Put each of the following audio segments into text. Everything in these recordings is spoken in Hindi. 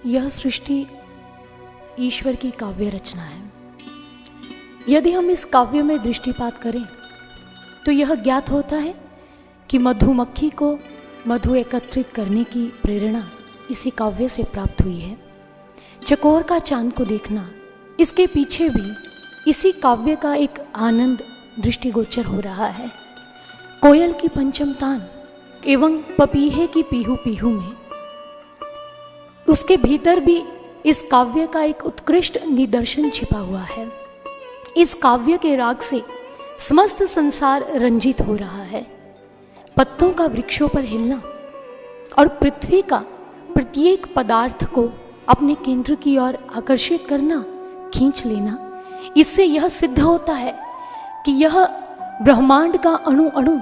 यह सृष्टि ईश्वर की काव्य रचना है। यदि हम इस काव्य में दृष्टिपात करें तो यह ज्ञात होता है कि मधुमक्खी को मधु एकत्रित करने की प्रेरणा इसी काव्य से प्राप्त हुई है। चकोर का चांद को देखना, इसके पीछे भी इसी काव्य का एक आनंद दृष्टिगोचर हो रहा है। कोयल की पंचम तान एवं पपीहे की पीहू पीहू में उसके भीतर भी इस काव्य का एक उत्कृष्ट निदर्शन छिपा हुआ है। इस काव्य के राग से समस्त संसार रंजित हो रहा है। पत्तों का वृक्षों पर हिलना और पृथ्वी का प्रत्येक पदार्थ को अपने केंद्र की ओर आकर्षित करना, खींच लेना, इससे यह सिद्ध होता है कि यह ब्रह्मांड का अणु अणु,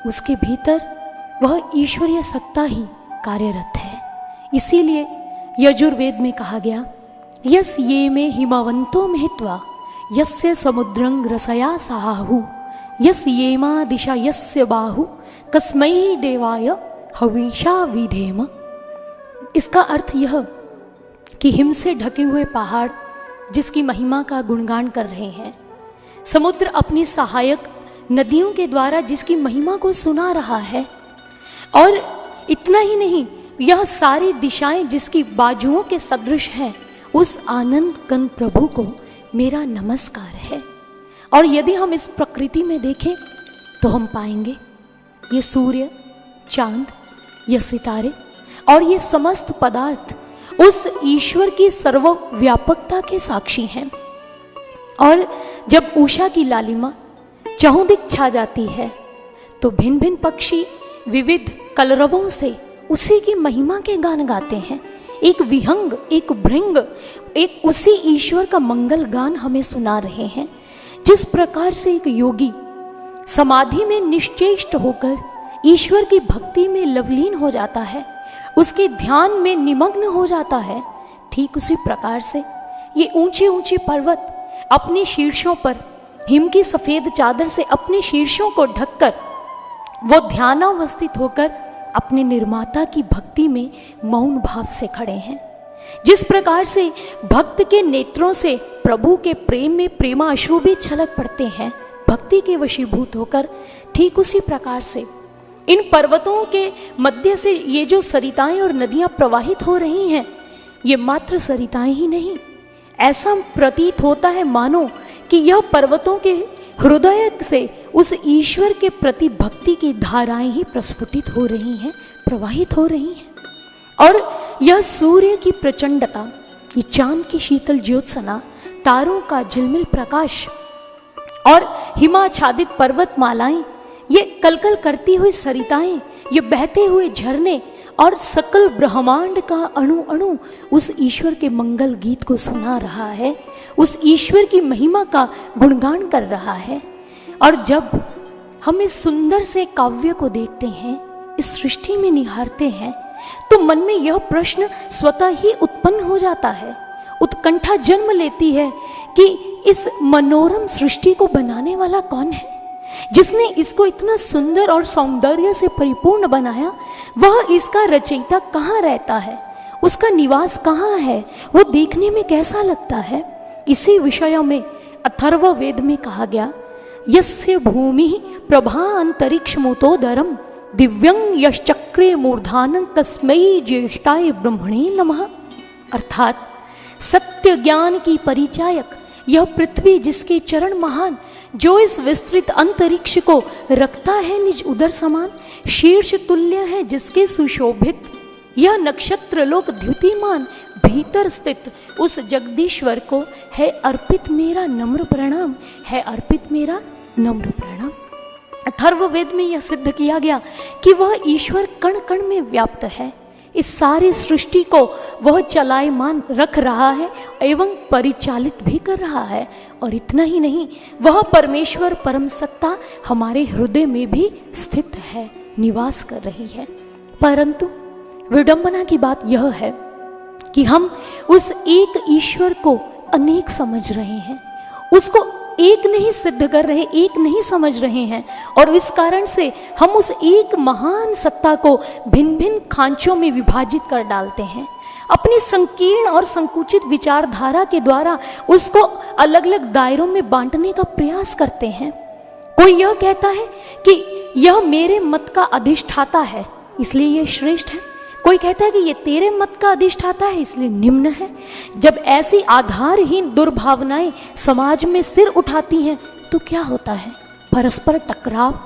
उसके भीतर वह ईश्वरीय सत्ता ही कार्यरत है। इसीलिए यजुर्वेद में कहा गया, यस ये में हिमवंतो महित्वा यस्य समुद्रं रसया साहु यस येमा दिशा यस्य बाहु कस्मै देवाय हविषा विधेम। इसका अर्थ यह कि हिम से ढके हुए पहाड़ जिसकी महिमा का गुणगान कर रहे हैं, समुद्र अपनी सहायक नदियों के द्वारा जिसकी महिमा को सुना रहा है, और इतना ही नहीं, यह सारी दिशाएं जिसकी बाजुओं के सदृश हैं, उस आनंद कन प्रभु को मेरा नमस्कार है। और यदि हम इस प्रकृति में देखें तो हम पाएंगे ये सूर्य, चांद, ये सितारे और ये समस्त पदार्थ उस ईश्वर की सर्वव्यापकता के साक्षी हैं। और जब उषा की लालिमा चहुंदिक छा जाती है तो भिन्न भिन्न पक्षी विविध कलरवों से उसी की महिमा के गान गाते हैं। एक विहंग, एक भृंग, एक उसी ईश्वर का मंगल गान हमें सुना रहे हैं। जिस प्रकार से एक योगी समाधि में निश्चेष्ट होकर ईश्वर की भक्ति में लवलीन हो जाता है, उसके ध्यान में निमग्न हो जाता है, ठीक उसी प्रकार से ये ऊंचे ऊंचे पर्वत अपने शीर्षों पर हिम की सफेद चादर से अपने शीर्षों को ढककर वो ध्यानावस्थित होकर अपने निर्माता की भक्ति में मौन भाव से खड़े हैं। जिस प्रकार से भक्त के नेत्रों से प्रभु के प्रेम में प्रेमाश्रु भी छलक पड़ते हैं भक्ति के वशीभूत होकर, ठीक उसी प्रकार से इन पर्वतों के मध्य से ये जो सरिताएं और नदियां प्रवाहित हो रही हैं, ये मात्र सरिताएं ही नहीं, ऐसा प्रतीत होता है मानो कि यह पर्वतों के हृदय से उस ईश्वर के प्रति भक्ति की धाराएं ही प्रस्फुटित हो रही हैं, प्रवाहित हो रही हैं। और यह सूर्य की प्रचंडता, ये चांद की शीतल ज्योत्सना, तारों का झिलमिल प्रकाश और हिमाच्छादित पर्वतमालाएं, ये कलकल करती हुई सरिताएं, ये बहते हुए झरने और सकल ब्रह्मांड का अणु अणु उस ईश्वर के मंगल गीत को सुना रहा है, उस ईश्वर की महिमा का गुणगान कर रहा है। और जब हम इस सुंदर से काव्य को देखते हैं, इस सृष्टि में निहारते हैं, तो मन में यह प्रश्न स्वतः ही उत्पन्न हो जाता है, उत्कंठा जन्म लेती है कि इस मनोरम सृष्टि को बनाने वाला कौन है, जिसने इसको इतना सुंदर और सौंदर्य से परिपूर्ण बनाया, वह इसका रचयिता कहाँ रहता है, उसका निवास कहाँ है, वो देखने में कैसा लगता है। इसी विषय में अथर्ववेद में कहा गया, यस्य भूमि प्रभा अंतरिक्ष मुतोदरम दिव्यं यश्चक्रे मूर्धानं तस्मै ज्येष्ठाय ब्रह्मणे नमः। अर्थात सत्य ज्ञान की परिचायक यह पृथ्वी जिसके चरण महान, जो इस विस्तृत अंतरिक्ष को रखता है निज उदर समान, शीर्ष तुल्य है जिसके सुशोभित यह नक्षत्र लोक द्युतिमान, भीतर स्थित उस जगदीश्वर को है अर्पित मेरा नम्र प्रणाम, है अर्पित मेरा नम्र प्रणाम। अथर्ववेद में यह सिद्ध किया गया कि वह ईश्वर कण कण में व्याप्त है। इस सारी सृष्टि को वह चलायमान रख रहा है एवं परिचालित भी कर रहा है। और इतना ही नहीं, वह परमेश्वर परम सत्ता हमारे हृदय में भी स्थित है, निवास कर रही है। परंतु विडंबना की बात यह है कि हम उस एक ईश्वर को अनेक समझ रहे हैं, उसको एक नहीं सिद्ध कर रहे, एक नहीं समझ रहे हैं, और इस कारण से हम उस एक महान सत्ता को भिन्न भिन्न खांचों में विभाजित कर डालते हैं। अपनी संकीर्ण और संकुचित विचारधारा के द्वारा उसको अलग अलग दायरों में बांटने का प्रयास करते हैं। कोई यह कहता है कि यह मेरे मत का अधिष्ठाता है इसलिए यह श्रेष्ठ है, कोई कहता है कि ये तेरे मत का अधिष्ठाता है इसलिए निम्न है। जब ऐसी आधारहीन दुर्भावनाएं समाज में सिर उठाती हैं तो क्या होता है? परस्पर टकराव,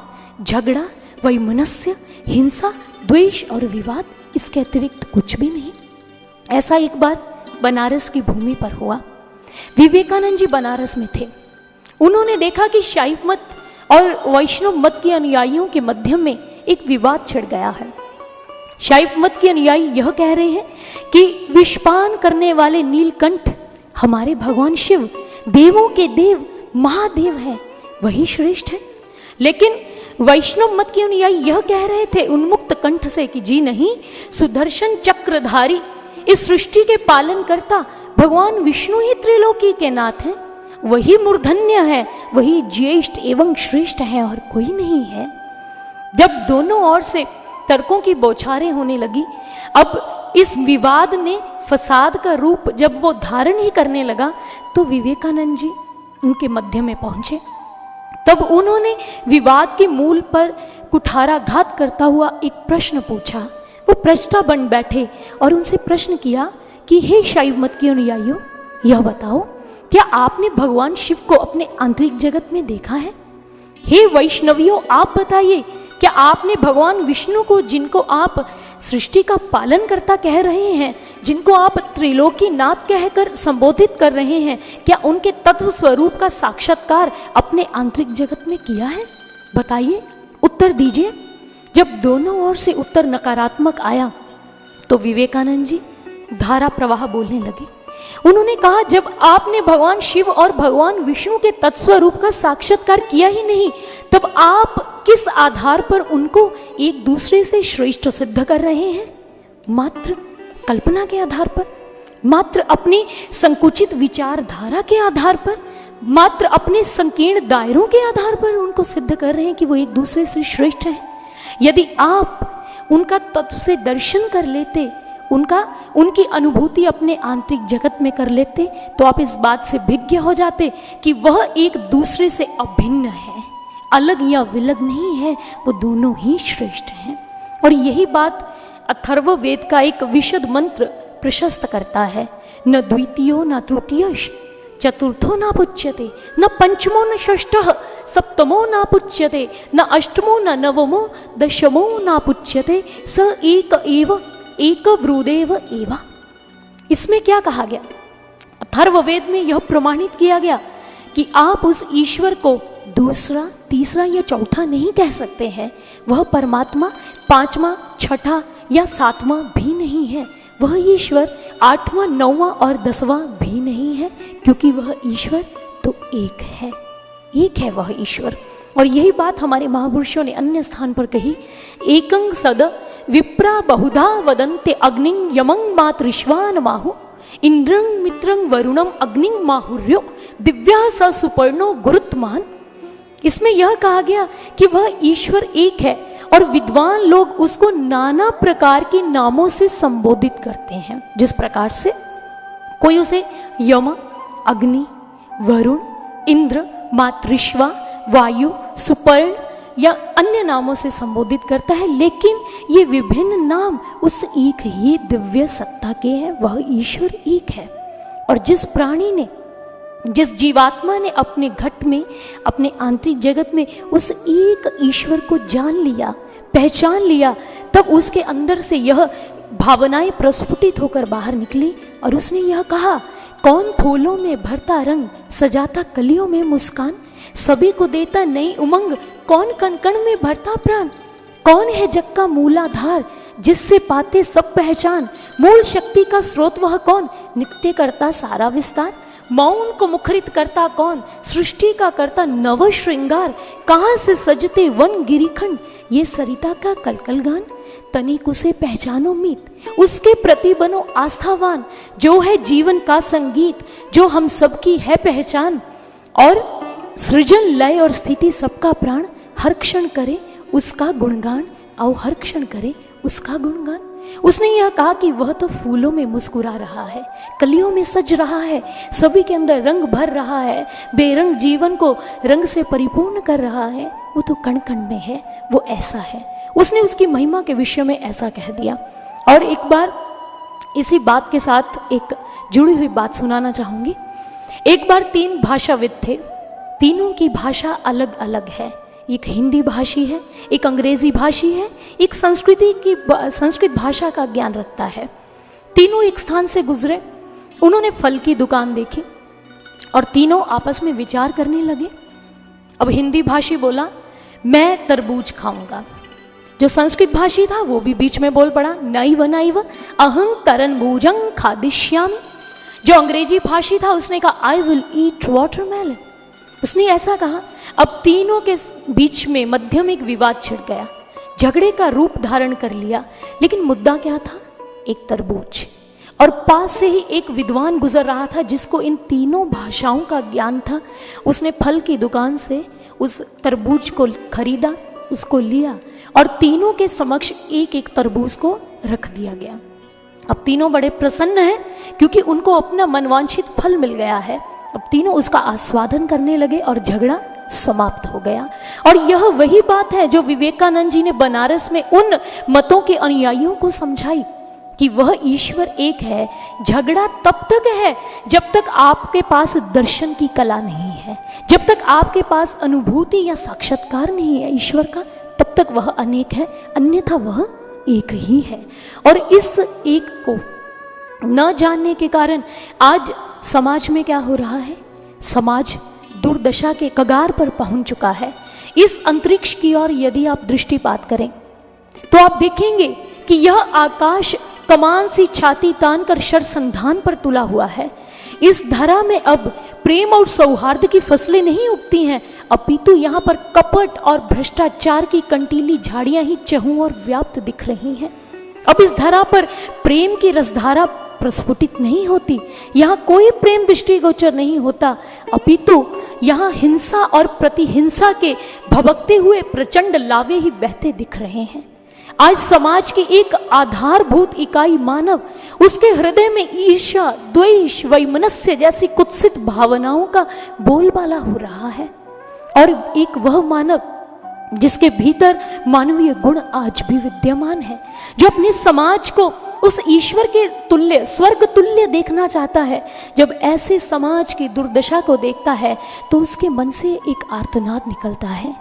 झगड़ा, वैमनस्य, हिंसा, द्वेष और विवाद, इसके अतिरिक्त कुछ भी नहीं। ऐसा एक बार बनारस की भूमि पर हुआ। विवेकानंद जी बनारस में थे। उन्होंने देखा कि शैव मत और वैष्णव मत के अनुयायियों के मध्य में एक विवाद छिड़ गया है। शैव मत के अनुयायी यह कह रहे हैं कि विषपान करने वाले नीलकंठ हमारे भगवान शिव, देवों के देव, महादेव हैं, वही श्रेष्ठ है। लेकिन वैष्णव मत के अनुयायी यह कह रहे थे उन्मुक्त कंठ से कि जी नहीं, सुदर्शन चक्रधारी, इस सृष्टि के पालन करता भगवान विष्णु ही त्रिलोकी के नाथ हैं, वही मूर्धन्य है, वही ज्येष्ठ एवं श्रेष्ठ है और कोई नहीं है। जब दोनों ओर से तर्कों की बौछारें होने लगी, अब इस विवाद ने फसाद का रूप जब वो धारण ही करने लगा तो विवेकानंद जी उनके मध्य में पहुंचे। तब उन्होंने विवाद के मूल पर कुठाराघात करता हुआ एक प्रश्न पूछा। वो प्रश्ता बन बैठे और उनसे प्रश्न किया कि हे शैव मत के अनुयायियों, यह बताओ क्या आपने भगवान शिव को अपने आंतरिक जगत में देखा है? हे वैष्णवियों, आप बताइए, क्या आपने भगवान विष्णु को, जिनको आप सृष्टि का पालन करता कह रहे हैं, जिनको आप त्रिलोकी नाथ कहकर संबोधित कर रहे हैं, क्या उनके तत्व स्वरूप का साक्षात्कार अपने आंतरिक जगत में किया है? बताइए, उत्तर दीजिए। जब दोनों ओर से उत्तर नकारात्मक आया तो विवेकानंद जी धारा प्रवाह बोलने लगे। उन्होंने कहा, जब आपने भगवान शिव और भगवान विष्णु के तत्स्वरूप का साक्षात्कार किया ही नहीं, तब आप किस आधार पर उनको एक दूसरे से श्रेष्ठ सिद्ध कर रहे हैं? मात्र कल्पना के आधार पर, मात्र अपनी संकुचित विचारधारा के आधार पर, मात्र अपने संकीर्ण दायरों के आधार पर उनको सिद्ध कर रहे हैं कि वो एक दूसरे से श्रेष्ठ हैं। यदि आप उनका तत्व से दर्शन कर लेते, उनकी अनुभूति अपने आंतरिक जगत में कर लेते, तो आप इस बात से भिज्ञ हो जाते कि वह एक दूसरे से अभिन्न है, अलग या विलग नहीं है, वो दोनों ही श्रेष्ठ हैं। और यही बात अथर्ववेद का एक विशद मंत्र प्रशस्त करता है। न द्वितीयो न तृतीयश चतुर्थो न पुच्यते, न पंचमो न षष्ठः सप्तमो न पुच्यते, न अष्टमो न नवमो दशमो न पुच्यते, स एक एव एक वृदेव एवा। इसमें क्या कहा गया? अथर्ववेद में यह प्रमाणित किया गया कि आप उस ईश्वर को दूसरा, तीसरा या चौथा नहीं कह सकते हैं। वह परमात्मा पांचवा, छठा या सातवां भी नहीं है। वह ईश्वर आठवां, नौवां और 10वां भी नहीं है, क्योंकि वह ईश्वर तो एक है, एक है वह ईश्वर। और यही बात हमारे महापुरुषों ने अन्य स्थान पर कही। एकं सद विप्रा बहुधा वदन्ते अग्निं यमं मातृश्वान माहु, इंद्रं मित्रं वरुणं अग्निं माहुर्यो दिव्या स सुपर्णो गुरुत्मान। इसमें यह कहा गया कि वह ईश्वर एक है और विद्वान लोग उसको नाना प्रकार के नामों से संबोधित करते हैं। जिस प्रकार से कोई उसे यम, अग्नि, वरुण, इंद्र, मातृश्वा, वायु, सुपर्ण या अन्य नामों से संबोधित करता है, लेकिन ये विभिन्न नाम उस एक ही दिव्य सत्ता के हैं। वह ईश्वर एक है। और जिस प्राणी ने, जिस जीवात्मा ने अपने घट में, अपने आंतरिक जगत में उस एक ईश्वर को जान लिया, पहचान लिया, तब उसके अंदर से यह भावनाएं प्रस्फुटित होकर बाहर निकली और उसने यह कहा, कौन फूलों में भरता रंग, सजाता कलियों में मुस्कान, सभी को देता नई उमंग, कौन कण कण में भरता प्राण, कौन है जग का मूलाधार, जिससे पाते सब पहचान, मूल शक्ति का स्रोत वह कौन, नित्य करता सारा विस्तार, मौन को मुखरित करता कौन, सृष्टि का करता नव श्रृंगार, कहाँ से सजते वन गिरिखंड, ये सरिता का कलकल गान, तनिक उसे पहचानो मीत, उसके प्रति बनो आस्थावान, जो है जीवन का संगीत, जो हम सबकी है पहचान। और सृजन लय और स्थिति सबका प्राण, हर क्षण करे उसका गुणगान, आओ हर क्षण करे उसका गुणगान। उसने यह कहा कि वह तो फूलों में मुस्कुरा रहा है, कलियों में सज रहा है, सभी के अंदर रंग भर रहा है, बेरंग जीवन को रंग से परिपूर्ण कर रहा है, वो तो कण कण में है, वो ऐसा है। उसने उसकी महिमा के विषय में ऐसा कह दिया। और एक बार इसी बात के साथ एक जुड़ी हुई बात सुनाना चाहूंगी। एक बार 3 भाषाविद थे, तीनों की भाषा अलग अलग है। एक हिंदी भाषी है, एक अंग्रेजी भाषी है, एक संस्कृत भाषा का ज्ञान रखता है। तीनों एक स्थान से गुजरे, उन्होंने फल की दुकान देखी और तीनों आपस में विचार करने लगे। अब हिंदी भाषी बोला मैं तरबूज खाऊंगा, जो संस्कृत भाषी था वो भी बीच में बोल पड़ा नैव नैव अहं तरबूजं खादिष्यामि। जो अंग्रेजी भाषी था उसने कहा आई विल ईट वाटरमेलन। उसने ऐसा कहा। अब तीनों के बीच में मध्यम एक विवाद छिड़ गया, झगड़े का रूप धारण कर लिया। लेकिन मुद्दा क्या था? एक तरबूज। और पास से ही एक विद्वान गुजर रहा था जिसको इन तीनों भाषाओं का ज्ञान था। उसने फल की दुकान से उस तरबूज को खरीदा, उसको लिया और तीनों के समक्ष एक एक तरबूज को रख दिया गया। अब तीनों बड़े प्रसन्न हैं क्योंकि उनको अपना मनवांछित फल मिल गया है। अब तीनों उसका आस्वादन करने लगे और झगड़ा समाप्त हो गया। और यह वही बात है जो विवेकानंद जी ने बनारस में उन मतों के अनुयायियों को समझाई कि वह ईश्वर एक है। झगड़ा तब तक है जब तक आपके पास दर्शन की कला नहीं है, जब तक आपके पास अनुभूति या साक्षात्कार नहीं है ईश्वर का, तब तक वह अनेक है, अन्यथा वह एक ही है। और इस एक को न जानने के कारण आज समाज में क्या हो रहा है? समाज दुर्दशा के कगार पर पहुंच चुका है। इस अंतरिक्ष की ओर यदि आप दृष्टिपात करें तो आप देखेंगे कि यह आकाश कमान सी छाती तान कर शरसंधान पर तुला हुआ है। इस धरा में अब प्रेम और सौहार्द की फसलें नहीं उगती हैं, अपितु यहाँ पर कपट और भ्रष्टाचार की कंटीली झाड़ियां ही चहुं और व्याप्त दिख रही हैं। अब इस धरा पर प्रेम की रसधारा प्रस्फुटित नहीं होती, यहाँ कोई प्रेम दृष्टिगोचर नहीं होता, अपितु यहाँ हिंसा और प्रतिहिंसा के भभकते हुए प्रचंड लावे ही बहते दिख रहे हैं। आज समाज की एक आधारभूत इकाई मानव, उसके हृदय में ईर्ष्या, द्वेष, वैमनस्य जैसी कुत्सित भावनाओं का बोलबाला हो रहा है। और एक वह मानव जिसके भीतर मानवीय गुण आज भी विद्यमान है, जो अपने समाज को उस ईश्वर के तुल्य, स्वर्ग तुल्य देखना चाहता है, जब ऐसे समाज की दुर्दशा को देखता है तो उसके मन से एक आर्तनाद निकलता है।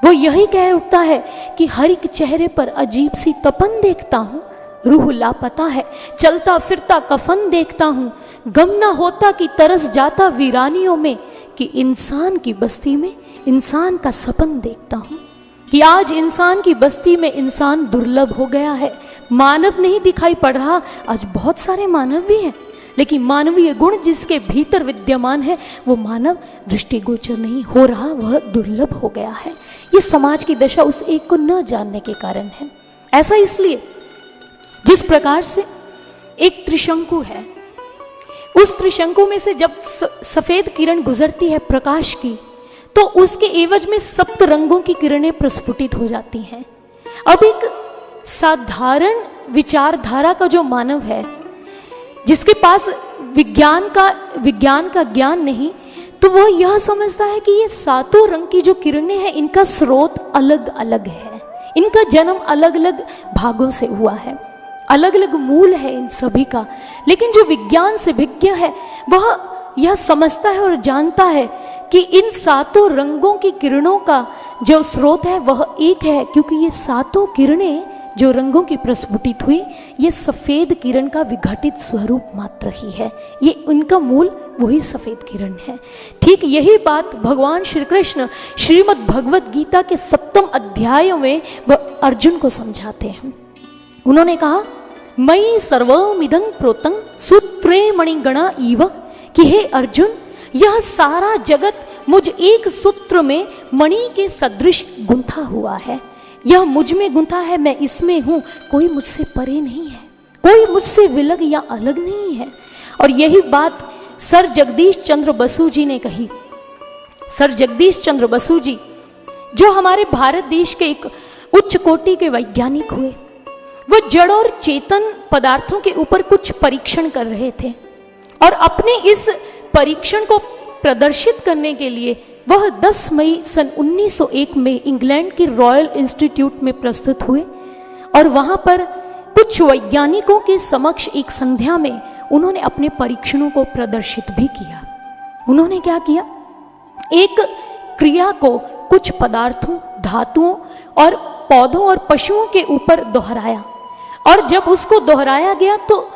वो यही कह उठता है कि हर एक चेहरे पर अजीब सी तपन देखता हूँ, रूह लापता है, चलता फिरता कफन देखता हूँ, गम ना होता कि तरस जाता वीरानियों में, कि इंसान की बस्ती में इंसान का सपन देखता हूँ। कि आज इंसान की बस्ती में इंसान दुर्लभ हो गया है, मानव नहीं दिखाई पड़ रहा। आज बहुत सारे मानव भी हैं, लेकिन मानवीय गुण जिसके भीतर विद्यमान है वो मानव दृष्टिगोचर नहीं हो रहा, वह दुर्लभ हो गया है। ये समाज की दशा उस एक को न जानने के कारण है। ऐसा इसलिए जिस प्रकार से एक त्रिशंकु है, उस त्रिशंकु में से जब सफेद किरण गुजरती है प्रकाश की, तो उसके एवज में सप्त रंगों की किरणें प्रस्फुटित हो जाती हैं। अब एक साधारण विचारधारा का जो मानव है, जिसके पास विज्ञान का ज्ञान नहीं, तो वह यह समझता है कि ये सातों रंग की जो किरणें हैं इनका स्रोत अलग अलग है, इनका जन्म अलग अलग भागों से हुआ है, अलग अलग मूल है इन सभी का। लेकिन जो विज्ञान से विज्ञ है वह यह समझता है और जानता है कि इन सातों रंगों की किरणों का जो स्रोत है वह एक है, क्योंकि ये सातों किरणें जो रंगों की प्रस्फुटित हुई, ये सफ़ेद किरण का विघटित स्वरूप मात्र ही है। ये उनका मूल वही सफ़ेद किरण है। ठीक यही बात भगवान श्री कृष्ण श्रीमद् भगवद गीता के 7वें अध्याय में अर्जुन को समझाते हैं। उन्होंने कहा मयि सर्वमिदं प्रोतं सूत्रे मणिगणा इव, कि हे अर्जुन, यह सारा जगत मुझ एक सूत्र में मणि के सदृश गुंथा हुआ है। यह मुझ में गुंथा है, मैं इसमें हूँ, कोई मुझसे परे नहीं है, कोई मुझसे विलग या अलग नहीं है। और यही बात सर जगदीश चंद्र बसु जी ने कही। सर जगदीश चंद्र बसु जी, जो हमारे भारत देश के एक उच्च कोटि के वैज्ञानिक हुए, वो जड़ और चेतन पदार्थों के ऊपर कुछ परीक्षण कर रहे थे और अपने इस परीक्षण को प्रदर्शित करने के लिए वह 10 मई सन 1901 में इंग्लैंड के रॉयल इंस्टीट्यूट में प्रस्तुत हुए और वहां पर कुछ वैज्ञानिकों के समक्ष एक संध्या में उन्होंने अपने परीक्षणों को प्रदर्शित भी किया। उन्होंने क्या किया, एक क्रिया को कुछ पदार्थों, धातुओं और पौधों और पशुओं के ऊपर दोहराया और जब उसको दोहराया गया तो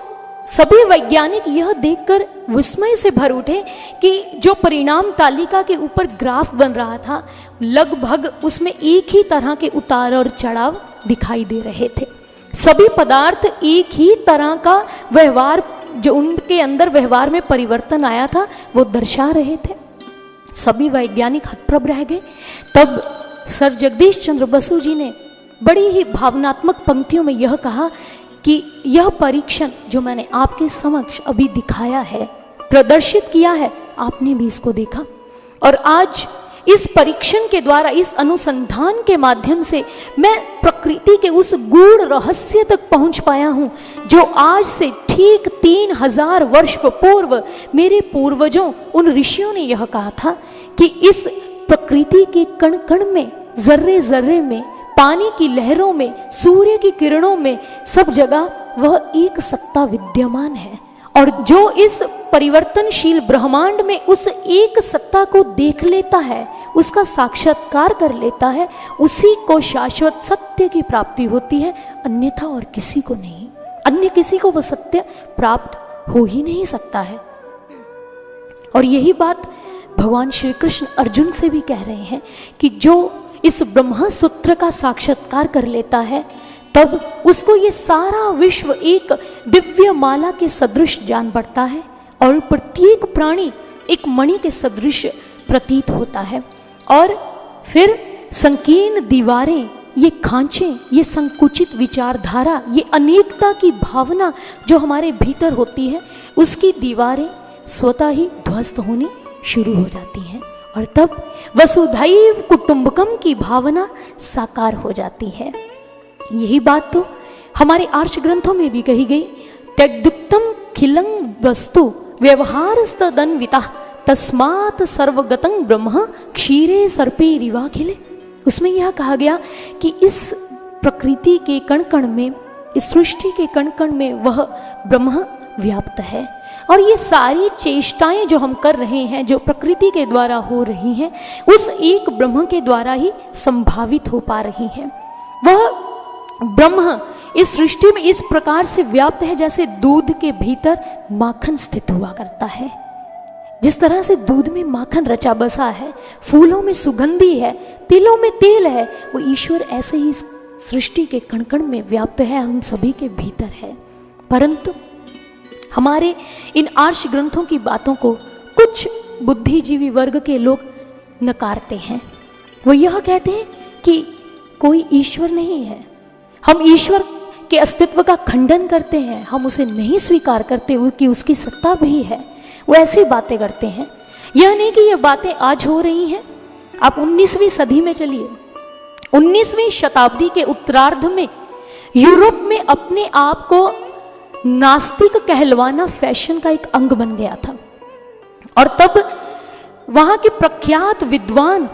सभी वैज्ञानिक यह देखकर विस्मय से भर उठे कि जो परिणाम तालिका के ऊपर ग्राफ बन रहा था, लगभग उसमें एक ही तरह के उतार और चढ़ाव दिखाई दे रहे थे। सभी पदार्थ एक ही तरह का व्यवहार, जो उनके अंदर व्यवहार में परिवर्तन आया था, वो दर्शा रहे थे। सभी वैज्ञानिक हतप्रभ रह गए। तब सर जगदीश चंद्र बसु जी ने बड़ी ही भावनात्मक पंक्तियों में यह कहा कि यह परीक्षण जो मैंने आपके समक्ष अभी दिखाया है, प्रदर्शित किया है, आपने भी इसको देखा और आज इस परीक्षण के द्वारा, इस अनुसंधान के माध्यम से मैं प्रकृति के उस गूढ़ रहस्य तक पहुंच पाया हूं जो आज से ठीक 3000 वर्ष पूर्व मेरे पूर्वजों, उन ऋषियों ने यह कहा था कि इस प्रकृति के कण कण में, जर्रे जर्रे में, पानी की लहरों में, सूर्य की किरणों में, सब जगह वह एक सत्ता विद्यमान है और जो इस परिवर्तनशील ब्रह्मांड में उस एक सत्ता को देख लेता है, उसका साक्षात्कार कर लेता है, उसी को शाश्वत सत्य की प्राप्ति होती है, अन्यथा और किसी को नहीं। अन्य किसी को वह सत्य प्राप्त हो ही नहीं सकता है। और यही बात भगवान श्री कृष्ण अर्जुन से भी कह रहे हैं कि जो इस ब्रह्म सूत्र का साक्षात्कार कर लेता है, तब उसको ये सारा विश्व एक दिव्य माला के सदृश जान पड़ता है और प्रत्येक प्राणी एक मणि के सदृश प्रतीत होता है। और फिर संकीर्ण दीवारें, ये खांचे, ये संकुचित विचारधारा, ये अनेकता की भावना जो हमारे भीतर होती है, उसकी दीवारें स्वतः ही ध्वस्त होनी शुरू हो जाती हैं और तब वसुधैव कुटुंबकम की भावना साकार हो जाती है। यही बात तो हमारे आर्ष ग्रंथों में भी कही गई, त्यक्तुक्तम खिलं वस्तु व्यवहारस्तदन्विता तस्मात् सर्वगतं ब्रह्म क्षीरे सर्पे रिवाखिले। उसमें यह कहा गया कि इस प्रकृति के कण कण में, इस सृष्टि के कण कण में वह ब्रह्म व्याप्त है और ये सारी चेष्टाएं जो हम कर रहे हैं, जो प्रकृति के द्वारा हो रही हैं, उस एक ब्रह्म के द्वारा ही संभावित हो पा रही हैं। वह ब्रह्म इस सृष्टि में इस प्रकार से व्याप्त है जैसे दूध के भीतर माखन स्थित हुआ करता है। जिस तरह से दूध में माखन रचा बसा है, फूलों में सुगंधी है, तिलों में तेल है, वो ईश्वर ऐसे ही सृष्टि के कण कण में व्याप्त है, हम सभी के भीतर है। परंतु हमारे इन आर्ष ग्रंथों की बातों को कुछ बुद्धिजीवी वर्ग के लोग नकारते हैं। वो यह कहते हैं कि कोई ईश्वर नहीं है, हम ईश्वर के अस्तित्व का खंडन करते हैं, हम उसे नहीं स्वीकार करते कि उसकी सत्ता भी है। वो ऐसी बातें करते हैं। यह नहीं कि ये बातें आज हो रही हैं, आप 19वीं सदी में चलिए, 19वीं शताब्दी के उत्तरार्ध में यूरोप में अपने आप को नास्तिक कहलवाना फैशन का एक अंग बन गया था और तब वहां के प्रख्यात विद्वान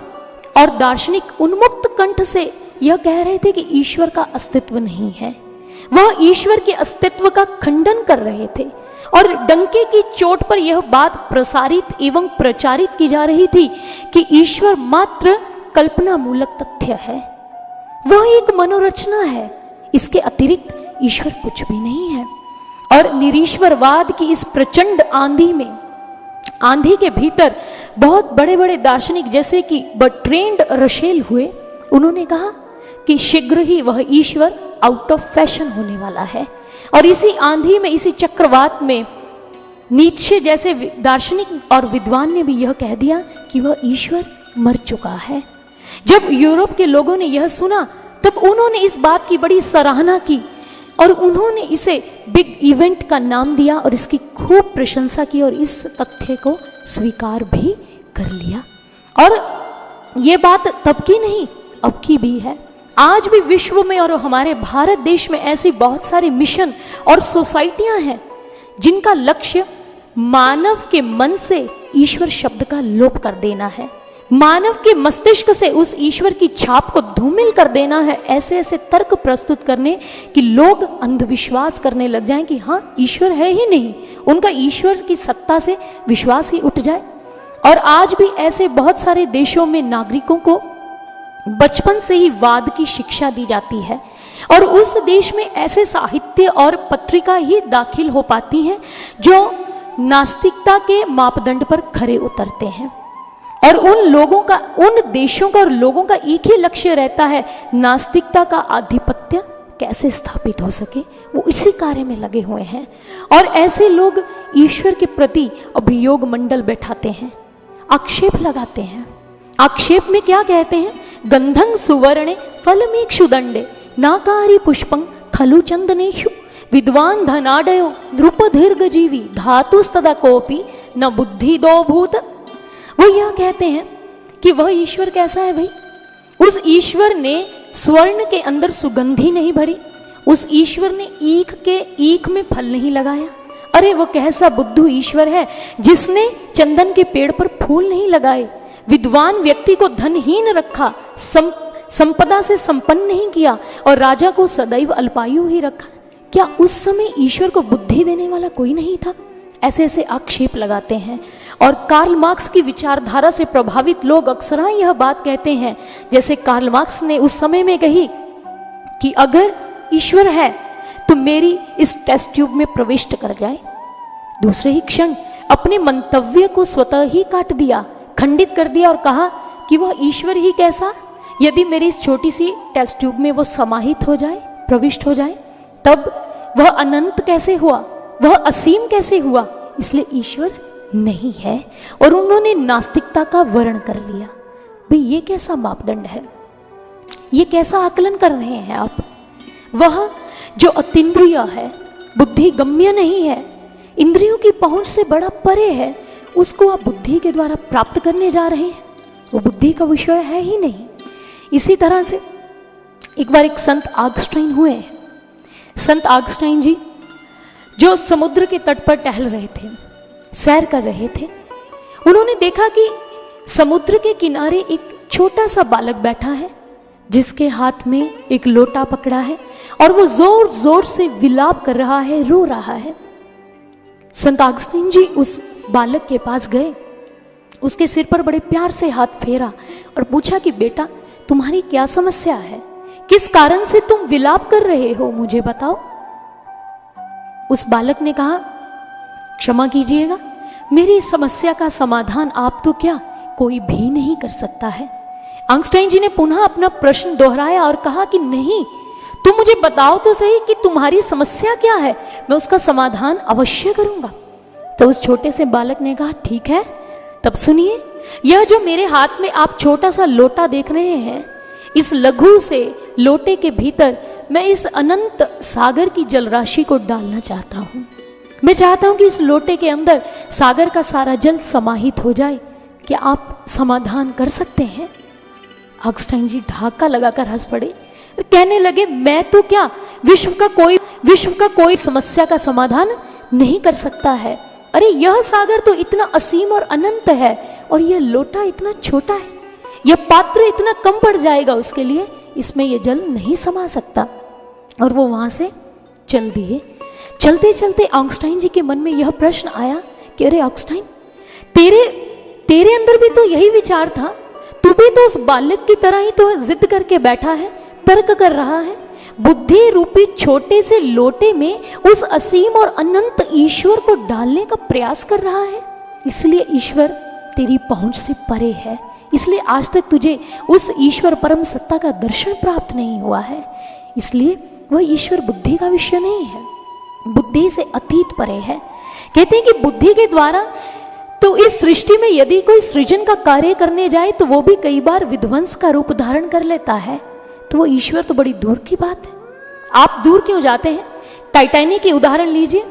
और दार्शनिक उन्मुक्त कंठ से यह कह रहे थे कि ईश्वर का अस्तित्व नहीं है। वह ईश्वर के अस्तित्व का खंडन कर रहे थे और डंके की चोट पर यह बात प्रसारित एवं प्रचारित की जा रही थी कि ईश्वर मात्र कल्पना मूलक तथ्य है, वह एक मनोरचना है, इसके अतिरिक्त ईश्वर कुछ भी नहीं है। और निरीश्वरवाद की इस प्रचंड आंधी के भीतर बहुत बड़े बड़े दार्शनिक जैसे कि बर्ट्रैंड रसेल हुए, उन्होंने कहा कि शीघ्र ही वह ईश्वर आउट ऑफ फैशन होने वाला है। और इसी आंधी में, इसी चक्रवात में नीत्शे जैसे दार्शनिक और विद्वान ने भी यह कह दिया कि वह ईश्वर मर चुका है। जब यूरोप के लोगों ने यह सुना तब उन्होंने इस बात की बड़ी सराहना की और उन्होंने इसे बिग इवेंट का नाम दिया और इसकी खूब प्रशंसा की और इस तथ्य को स्वीकार भी कर लिया। और ये बात तब की नहीं, अब की भी है। आज भी विश्व में और हमारे भारत देश में ऐसी बहुत सारे मिशन और सोसाइटियां हैं जिनका लक्ष्य मानव के मन से ईश्वर शब्द का लोप कर देना है, मानव के मस्तिष्क से उस ईश्वर की छाप को धूमिल कर देना है। ऐसे ऐसे तर्क प्रस्तुत करने कि लोग अंधविश्वास करने लग जाएं कि हाँ ईश्वर है ही नहीं, उनका ईश्वर की सत्ता से विश्वास ही उठ जाए। और आज भी ऐसे बहुत सारे देशों में नागरिकों को बचपन से ही वाद की शिक्षा दी जाती है और उस देश में ऐसे साहित्य और पत्रिका ही दाखिल हो पाती हैं जो नास्तिकता के मापदंड पर खरे उतरते हैं। और उन लोगों का, उन देशों का और लोगों का एक ही लक्ष्य रहता है, नास्तिकता का आधिपत्य कैसे स्थापित हो सके, वो इसी कार्य में लगे हुए हैं। और ऐसे लोग ईश्वर के प्रति अभियोग मंडल बैठाते हैं, आक्षेप लगाते हैं। आक्षेप में क्या कहते हैं? गंधं सुवर्णे फलमेक्षु दंडे नाकारी पुष्पं खलु चंदनेषु विद्वान धनाडयो नृप दीर्घ जीवी धातुस्तदा कोपि न बुद्धि दो भूत। वो यह कहते हैं कि वह ईश्वर कैसा है भाई? उस ईश्वर ने स्वर्ण के अंदर सुगंधी नहीं भरी, उस ईश्वर ने ईख में फल नहीं लगाया। अरे वो कैसा बुद्धू ईश्वर है जिसने चंदन के पेड़ पर फूल नहीं लगाए, विद्वान व्यक्ति को धनहीन रखा, संपदा से संपन्न नहीं किया और राजा को सदैव अल्पायु ही रखा। क्या उस समय ईश्वर को बुद्धि देने वाला कोई नहीं था? ऐसे ऐसे आक्षेप लगाते हैं। और कार्ल मार्क्स की विचारधारा से प्रभावित लोग अक्सर यह बात कहते हैं, जैसे कार्ल मार्क्स ने उस समय में कही कि अगर ईश्वर है तो मेरी इस टेस्ट ट्यूब में प्रविष्ट कर जाए। दूसरे ही क्षण अपने मंतव्य को स्वतः ही काट दिया, खंडित कर दिया और कहा कि वह ईश्वर ही कैसा, यदि मेरी इस छोटी सी टेस्ट ट्यूब में वो समाहित हो जाए, प्रविष्ट हो जाए, तब वह अनंत कैसे हुआ, वह असीम कैसे हुआ? इसलिए ईश्वर नहीं है। और उन्होंने नास्तिकता का वर्ण कर लिया। भाई ये कैसा मापदंड है, ये कैसा आकलन कर रहे हैं आप? वह जो अतीन्द्रिय है, बुद्धि गम्य नहीं है, इंद्रियों की पहुंच से बड़ा परे है, उसको आप बुद्धि के द्वारा प्राप्त करने जा रहे हैं। वो बुद्धि का विषय है ही नहीं। इसी तरह से एक बार एक संत आगस्टाइन हुए। संत आगस्टाइन जी जो समुद्र के तट पर टहल रहे थे, सैर कर रहे थे, उन्होंने देखा कि समुद्र के किनारे एक छोटा सा बालक बैठा है जिसके हाथ में एक लोटा पकड़ा है और वो जोर जोर से विलाप कर रहा है, रो रहा है। संत आगस्टीन जी उस बालक के पास गए, उसके सिर पर बड़े प्यार से हाथ फेरा और पूछा कि बेटा तुम्हारी क्या समस्या है, किस कारण से तुम विलाप कर रहे हो, मुझे बताओ। उस बालक ने कहा क्षमा कीजिएगा, मेरी समस्या का समाधान आप तो क्या कोई भी नहीं कर सकता है। आइंस्टाइन जी ने पुनः अपना प्रश्न दोहराया और कहा कि नहीं, तुम मुझे बताओ तो सही कि तुम्हारी समस्या क्या है, मैं उसका समाधान अवश्य करूंगा। तो उस छोटे से बालक ने कहा ठीक है, तब सुनिए, यह जो मेरे हाथ में आप छोटा सा लोटा देख रहे हैं, इस लघु से लोटे के भीतर मैं इस अनंत सागर की जलराशि को डालना चाहता हूँ। मैं चाहता हूँ कि इस लोटे के अंदर सागर का सारा जल समाहित हो जाए। क्या आप समाधान कर सकते हैं? आइंस्टाइन जी ढाका लगाकर हंस पड़े और कहने लगे मैं तो क्या विश्व का कोई समस्या का समाधान नहीं कर सकता है। अरे यह सागर तो इतना असीम और अनंत है और यह लोटा इतना छोटा है, यह पात्र इतना कम पड़ जाएगा उसके लिए, इसमें यह जल नहीं समा सकता। और वो वहां से चल दिए। चलते चलते आइंस्टाइन जी के मन में यह प्रश्न आया कि अरे आइंस्टाइन, तेरे अंदर भी तो यही विचार था, तू भी तो उस बालक की तरह ही तो जिद करके बैठा है, तर्क कर रहा है, बुद्धि रूपी छोटे से लोटे में उस असीम और अनंत ईश्वर को डालने का प्रयास कर रहा है। इसलिए ईश्वर तेरी पहुंच से परे है, इसलिए आज तक तुझे उस ईश्वर परम सत्ता का दर्शन प्राप्त नहीं हुआ है। इसलिए वह ईश्वर बुद्धि का विषय नहीं है, बुद्धि से अतीत परे है। कहते हैं कि बुद्धि के द्वारा तो इस सृष्टि में यदि कोई सृजन का कार्य करने जाए तो वो भी कई बार विध्वंस का रूप धारण कर लेता है, तो वो ईश्वर तो बड़ी दूर की बात है। आप दूर क्यों जाते हैं? टाइटैनिक की उदाहरण लीजिए।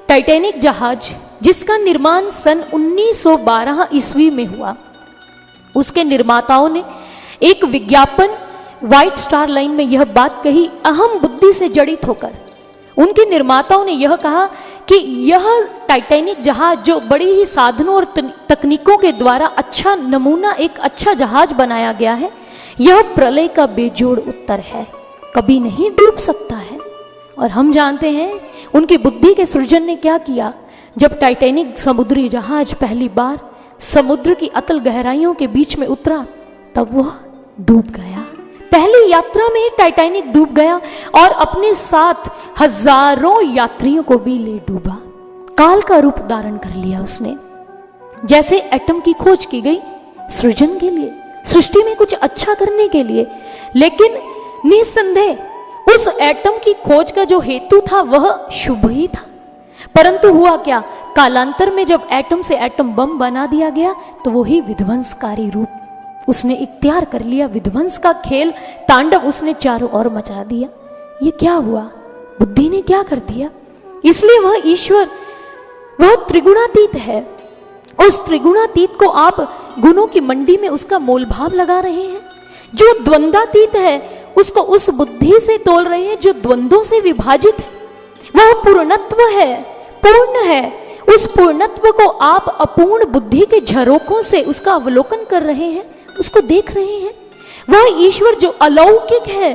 टाइटैनिक जहाज जिसका निर्माण सन 1912 ईस्वी में हुआ, उसके निर्माताओं ने एक विज्ञापन व्हाइट स्टार लाइन में यह बात कही, अहम बुद्धि से जड़ित होकर उनके निर्माताओं ने यह कहा कि यह टाइटैनिक जहाज जो बड़ी ही साधनों और तकनीकों के द्वारा अच्छा नमूना, एक अच्छा जहाज बनाया गया है, यह प्रलय का बेजोड़ उत्तर है, कभी नहीं डूब सकता है। और हम जानते हैं उनकी बुद्धि के सृजन ने क्या किया। जब टाइटैनिक समुद्री जहाज पहली बार समुद्र की अतल गहराइयों के बीच में उतरा, तब वह डूब गया। पहली यात्रा में ही टाइटैनिक डूब गया और अपने साथ हजारों यात्रियों को भी ले डूबा। काल का रूप धारण कर लिया उसने। जैसे एटम की खोज की गई सृजन के लिए, सृष्टि में कुछ अच्छा करने के लिए, लेकिन निस्संदेह उस एटम की खोज का जो हेतु था वह शुभ ही था। परंतु हुआ क्या, कालांतर में जब एटम से एटम बम बना दिया गया तो वही विध्वंसकारी रूप उसने इख्तियार कर लिया। विध्वंस का खेल तांडव उसने चारों ओर मचा दिया। ये क्या हुआ, बुद्धि ने क्या कर दिया। इसलिए वह ईश्वर, वह त्रिगुणातीत है। उस त्रिगुणातीत को आप गुणों की मंडी में उसका मोल भाव लगा रहे हैं। जो द्वंद्वातीत है उसको उस बुद्धि से तोल रहे हैं जो द्वंद्वों से विभाजित है। वह पूर्णत्व है, पूर्ण है। उस पूर्णत्व को आप अपूर्ण बुद्धि के झरोकों से उसका अवलोकन कर रहे हैं, उसको देख रहे हैं। वह ईश्वर जो अलौकिक है,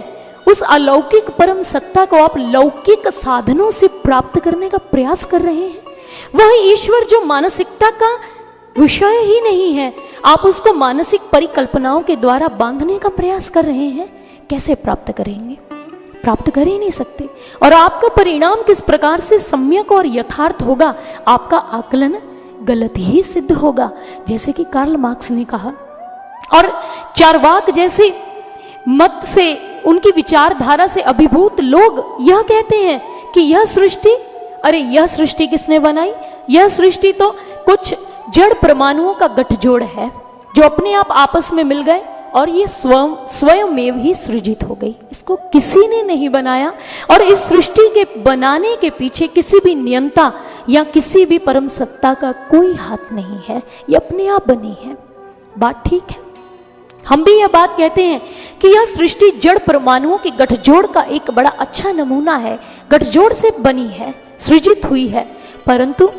उस अलौकिक परम सत्ता को आप लौकिक साधनों से प्राप्त करने का प्रयास कर रहे हैं। वह ईश्वर जो मानसिकता का विषय ही नहीं है, आप उसको मानसिक परिकल्पनाओं के द्वारा बांधने का प्रयास कर रहे हैं। कैसे प्राप्त करेंगे, प्राप्त कर ही नहीं सकते। और आपका परिणाम किस प्रकार से सम्यक और यथार्थ होगा, आपका आकलन गलत ही सिद्ध होगा। जैसे कि कार्ल मार्क्स ने कहा, और चार्वाक जैसे मत से, उनकी विचारधारा से अभिभूत लोग यह कहते हैं कि यह सृष्टि, अरे यह सृष्टि किसने बनाई, यह सृष्टि तो कुछ जड़ परमाणुओं का गठजोड़ है जो अपने आप आपस में मिल गए और ये स्वयं ही सृजित हो गई। इसको किसी ने नहीं बनाया और इस सृष्टि के बनाने के पीछे किसी भी नियंता या किसी भी परम सत्ता का कोई हाथ नहीं है, ये अपने आप बनी है। बात ठीक है। हम भी यह बात कहते हैं कि यह सृष्टि जड़ परमाणुओं के गठजोड़ का एक बड़ा अच्छा नमूना है, गठजोड़ से बनी है, सृजित हुई है। परंतु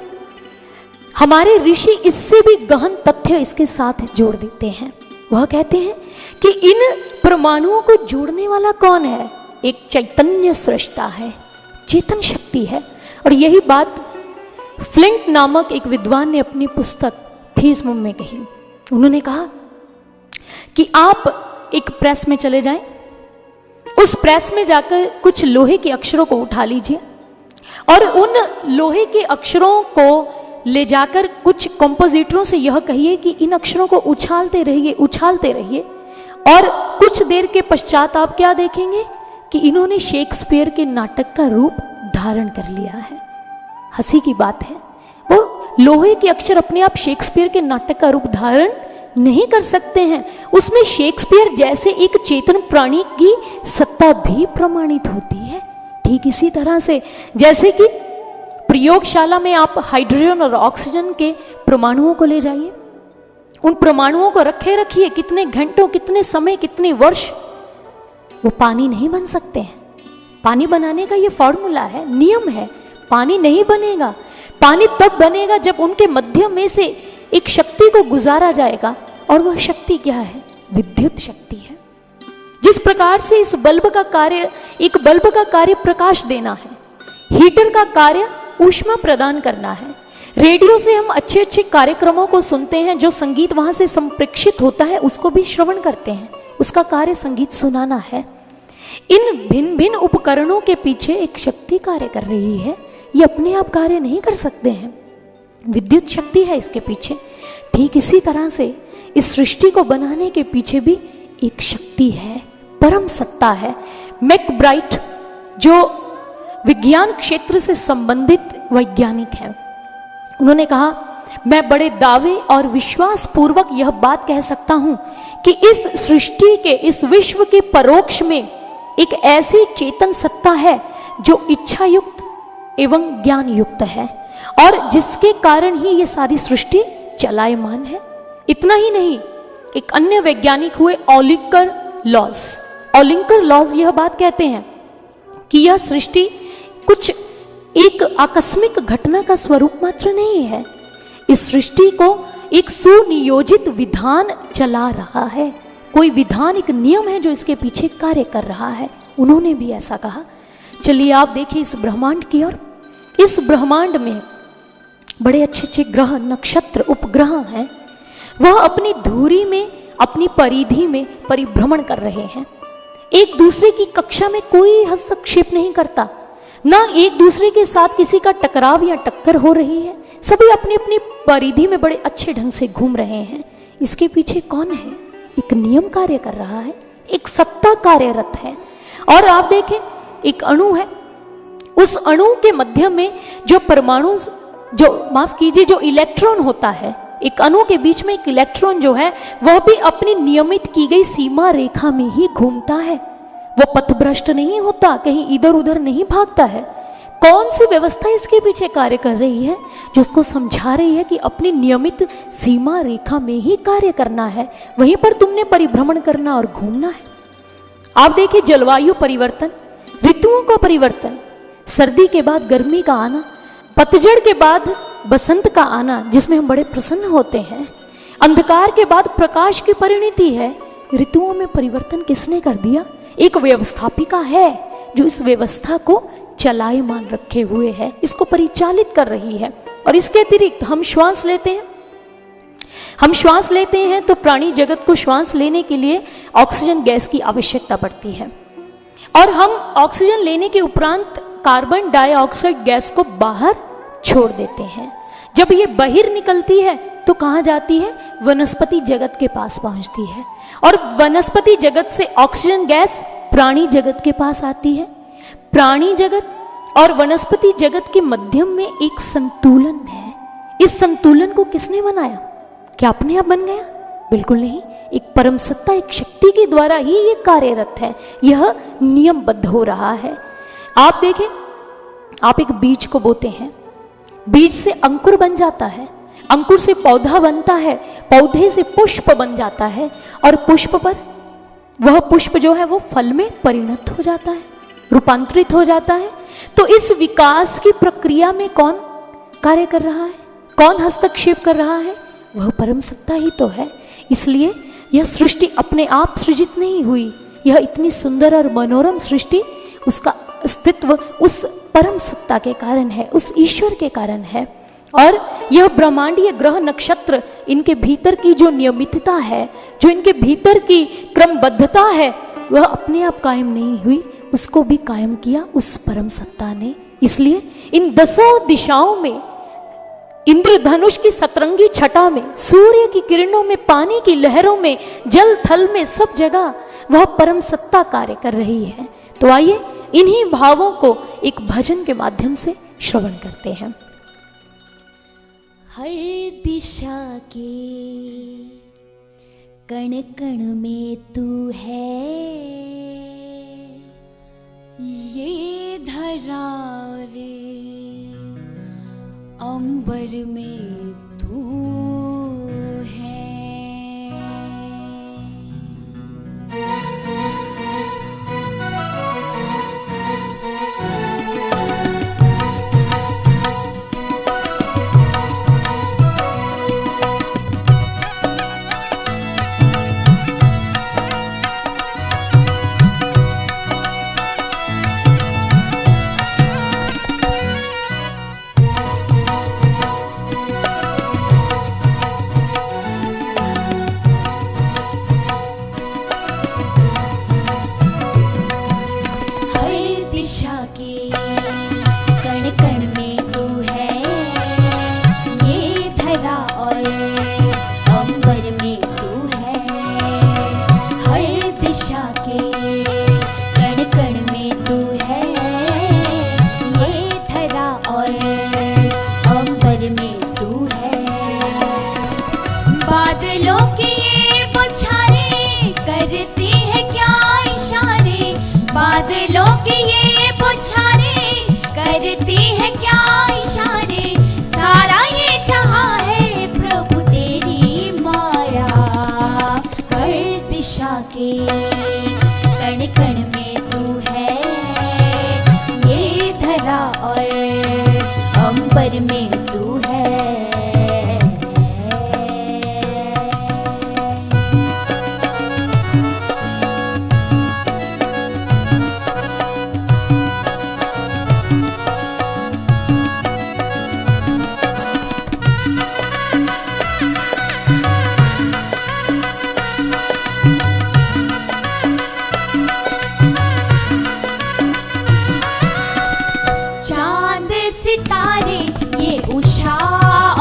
हमारे ऋषि इससे भी गहन तथ्य इसके साथ जोड़ देते हैं। वह कहते हैं कि इन परमाणुओं को जोड़ने वाला कौन है, एक चैतन्य सृष्टा है, चेतन शक्ति है। और यही बात फ्लिंट नामक एक विद्वान ने अपनी पुस्तक थीस्मम में कही। उन्होंने कहा कि आप एक प्रेस में चले जाएं, उस प्रेस में जाकर कुछ लोहे के अक्षरों को उठा लीजिए और उन लोहे के अक्षरों को ले जाकर कुछ कंपोजिटरों से यह कहिए कि इन अक्षरों को उछालते रहिए, उछालते रहिए। और कुछ देर के पश्चात आप क्या देखेंगे कि इन्होंने शेक्सपियर के नाटक का रूप धारण कर लिया है। हंसी की बात है, वो लोहे के अक्षर अपने आप शेक्सपियर के नाटक का रूप धारण नहीं कर सकते हैं। उसमें शेक्सपियर जैसे एक चेतन प्राणी की सत्ता भी प्रमाणित होती है। ठीक इसी तरह से जैसे कि प्रयोगशाला में आप हाइड्रोजन और ऑक्सीजन के परमाणुओं को ले जाइए, उन परमाणुओं को रखे रखिए कितने घंटों, कितने समय, कितने वर्ष, वो पानी नहीं बन सकते हैं। पानी बनाने का ये फॉर्मूला है, नियम है। पानी नहीं बनेगा। पानी तब बनेगा जब उनके मध्य में से एक शक्ति को गुजारा जाएगा, और वह शक्ति क्या है, विद्युत शक्ति है। जिस प्रकार से इस बल्ब का कार्य, एक बल्ब का कार्य प्रकाश देना है, हीटर का कार्य ऊष्मा प्रदान करना है। रेडियो से हम अच्छे अच्छे कार्यक्रमों को सुनते हैं, जो संगीत वहां से संप्रेषित होता है उसको भी श्रवण करते हैं, उसका कार्य संगीत सुनाना है। इन भिन्न भिन्न उपकरणों के पीछे एक शक्ति कार्य कर रही है, ये अपने आप कार्य नहीं कर सकते हैं, विद्युत शक्ति है इसके पीछे। ठीक इसी तरह से इस सृष्टि को बनाने के पीछे भी एक शक्ति है, परम सत्ता है। मैकब्राइट जो विज्ञान क्षेत्र से संबंधित वैज्ञानिक हैं, उन्होंने कहा, मैं बड़े दावे और विश्वास पूर्वक यह बात कह सकता हूं कि इस सृष्टि के, इस विश्व के परोक्ष में एक ऐसी चेतन सत्ता है जो इच्छा युक्त एवं ज्ञान युक्त है, और जिसके कारण ही ये सारी सृष्टि चलायमान है। इतना ही नहीं, एक अन्य वैज्ञानिक हुए ओलिंकर लॉज। ओलिंकर लॉज यह बात कहते हैं कि यह सृष्टि कुछ एक आकस्मिक घटना का स्वरूप मात्र नहीं है, इस सृष्टि को एक सुनियोजित विधान चला रहा है, कोई विधान, एक नियम है जो इसके पीछे कार्य कर रहा है। उन्होंने भी ऐसा कहा। चलिए आप देखिए इस ब्रह्मांड की ओर। इस ब्रह्मांड में बड़े अच्छे अच्छे ग्रह, नक्षत्र, उपग्रह हैं, वह अपनी धुरी में, अपनी परिधि में परिभ्रमण कर रहे हैं। एक दूसरे की कक्षा में कोई हस्तक्षेप नहीं करता, ना एक दूसरे के साथ किसी का टकराव या टक्कर हो रही है, सभी अपनी अपनी परिधि में बड़े अच्छे ढंग से घूम रहे हैं। इसके पीछे कौन है? एक नियम कार्य कर रहा है, एक सत्ता कार्यरत है। और आप देखें एक अणु है, उस अणु के मध्य में जो परमाणु, जो माफ कीजिए, जो इलेक्ट्रॉन होता है, एक अणु के बीच में एक इलेक्ट्रॉन जो है वह भी अपनी नियमित की गई सीमा रेखा में ही घूमता है, वो पथभ्रष्ट नहीं होता, कहीं इधर उधर नहीं भागता है। कौन सी व्यवस्था इसके पीछे कार्य कर रही है जो उसको समझा रही है कि अपनी नियमित सीमा रेखा में ही कार्य करना है, वहीं पर तुमने परिभ्रमण करना और घूमना है। आप देखिए जलवायु परिवर्तन, ऋतुओं का परिवर्तन, सर्दी के बाद गर्मी का आना, पतझड़ के बाद बसंत का आना जिसमें हम बड़े प्रसन्न होते हैं, अंधकार के बाद प्रकाश की परिणति है। ऋतुओं में परिवर्तन किसने कर दिया? एक व्यवस्थापिका है जो इस व्यवस्था को चलायमान रखे हुए है, इसको परिचालित कर रही है। और इसके अतिरिक्त हम श्वास लेते हैं, हम श्वास लेते हैं तो प्राणी जगत को श्वास लेने के लिए ऑक्सीजन गैस की आवश्यकता पड़ती है, और हम ऑक्सीजन लेने के उपरांत कार्बन डाइऑक्साइड गैस को बाहर छोड़ देते हैं। जब ये बाहर निकलती है तो कहाँ जाती है? वनस्पति जगत के पास पहुंचती है, और वनस्पति जगत से ऑक्सीजन गैस प्राणी जगत के पास आती है। प्राणी जगत और वनस्पति जगत के मध्यम में एक संतुलन है। इस संतुलन को किसने बनाया? क्या अपने आप बन गया? बिल्कुल नहीं, एक परम सत्ता, एक शक्ति के द्वारा ही ये कार्यरत है, यह नियमबद्ध हो रहा है। आप देखें, आप एक बीज को बोते हैं, बीज से अंकुर बन जाता है, अंकुर से पौधा बनता है, पौधे से पुष्प बन जाता है, और पुष्प पर वह पुष्प जो है वो फल में परिणत हो जाता है, रूपांतरित हो जाता है। तो इस विकास की प्रक्रिया में कौन कार्य कर रहा है, कौन हस्तक्षेप कर रहा है? वह परम सत्ता ही तो है। इसलिए यह सृष्टि अपने आप सृजित नहीं हुई, यह इतनी सुंदर और मनोरम सृष्टि उसका अस्तित्व उस परम सत्ता के कारण है, उस ईश्वर के कारण है। और यह ब्रह्मांडीय ग्रह नक्षत्र, इनके भीतर की जो नियमितता है, जो इनके भीतर की क्रमबद्धता है, वह अपने आप कायम नहीं हुई, उसको भी कायम किया उस परम सत्ता ने। इसलिए इन 10 दिशाओं में, इंद्रधनुष की सतरंगी छटा में, सूर्य की किरणों में, पानी की लहरों में, जल थल में, सब जगह वह परम सत्ता कार्य कर रही है। तो आइए इन्हीं भावों को एक भजन के माध्यम से श्रवण करते हैं। हर दिशा के कण कण में तू है, ये धरा रे अंबर में तू है। बादलों की ये बौछारें करती है क्या इशारे, बादलों की ये बौछारें करती है क्या इशारे। सारा ये जहां है प्रभु तेरी माया, के, कण कण में तू है, ये धरा और अंबर में तू है। चांद सितारे ये उषा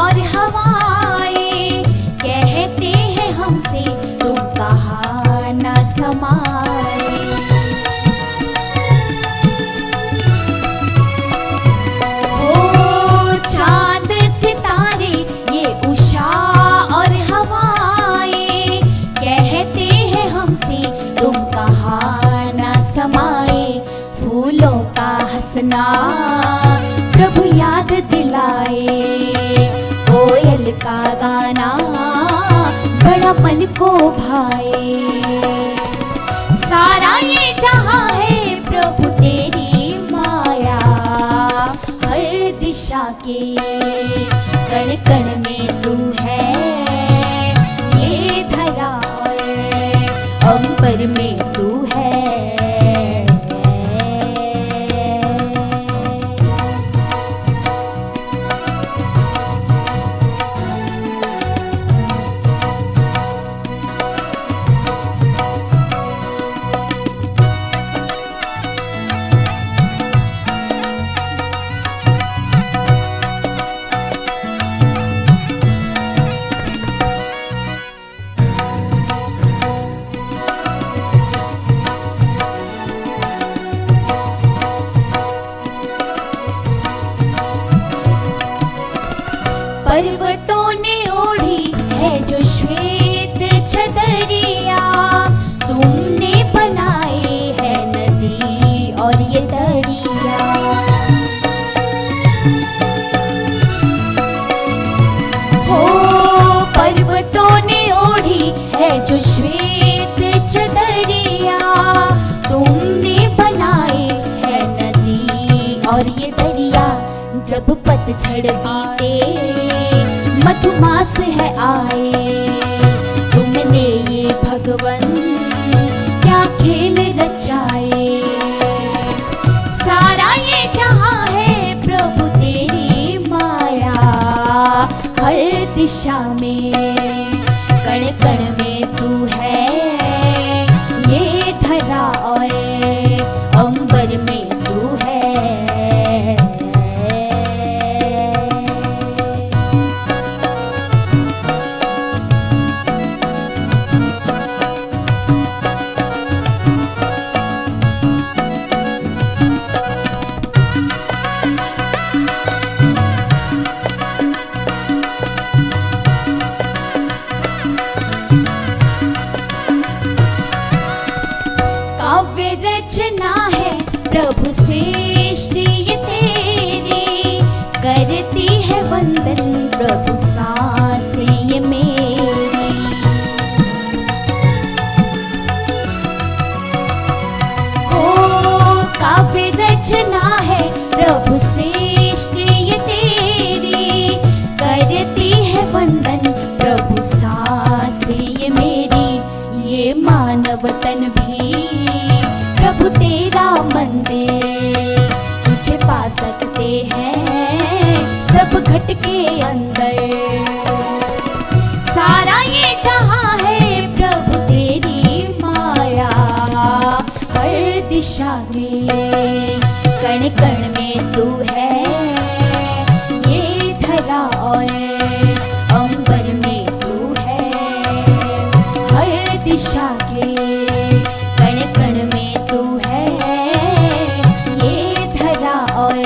और हवाएं कहते हैं हमसे तुम कहाँ ना समाए। ओ चांद सितारे ये उषा और हवाएं कहते हैं हमसे तुम कहाँ ना समाए। फूलों का हंसना प्रभु याद दिलाए, कोयल का गाना बड़ा मन को भाए। सारा ये जहां है प्रभु तेरी माया, हर दिशा के कण कण में तू है, ये धरा और अंबर में तू है। पर्वतों ने ओढ़ी है जो श्वेत छतरिया, तुमने बनाए है नदी और ये दरिया। हो पर्वतों ने ओढ़ी है जो श्वेत छतरिया, तुमने बनाए है नदी और ये दरिया। जब पतझड़ बीते मधुमास है आए, तुमने ये भगवन क्या खेल रचाए। सारा ये जहां है प्रभु तेरी माया, हर दिशा में कण कण में तू है, ये धरा और अंबर में तू है। रचना है प्रभु श्रेष्ठ ये तेरी, करती है वंदन प्रभु सांस ये मेरी। ओ काव्य रचना है प्रभु श्रेष्ठ ये तेरी, करती है वंदन प्रभु सांस ये मेरी। ये मानव तन भी प्रभु तेरा मंदिर, तुझे पा सकते हैं सब घट के अंदर। सारा ये जहां है प्रभु तेरी माया, हर दिशा में कण कण में तू है, ये धरा और अंबर में तू है। हर दिशा के कण कण में तू है, ये धरा और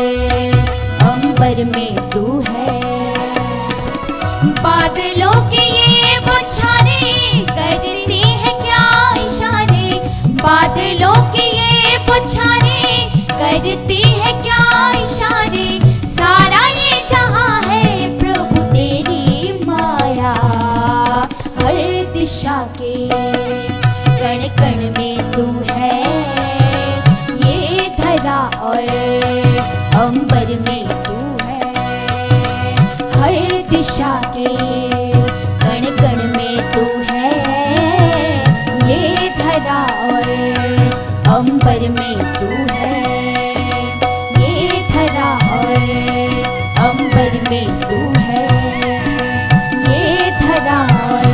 अंबर में तू है। बादलों के ये बौछारे करती है क्या इशारे, बादलों के ये बौछारे करती है क्या इशारे। सारा ये जहां है प्रभु तेरी माया, हर दिशा के कण कण अंबर में तू है, हर दिशा के कण कण में तू है, ये धरा और अंबर में तू है, ये धरा और अंबर में तू है, ये धरा और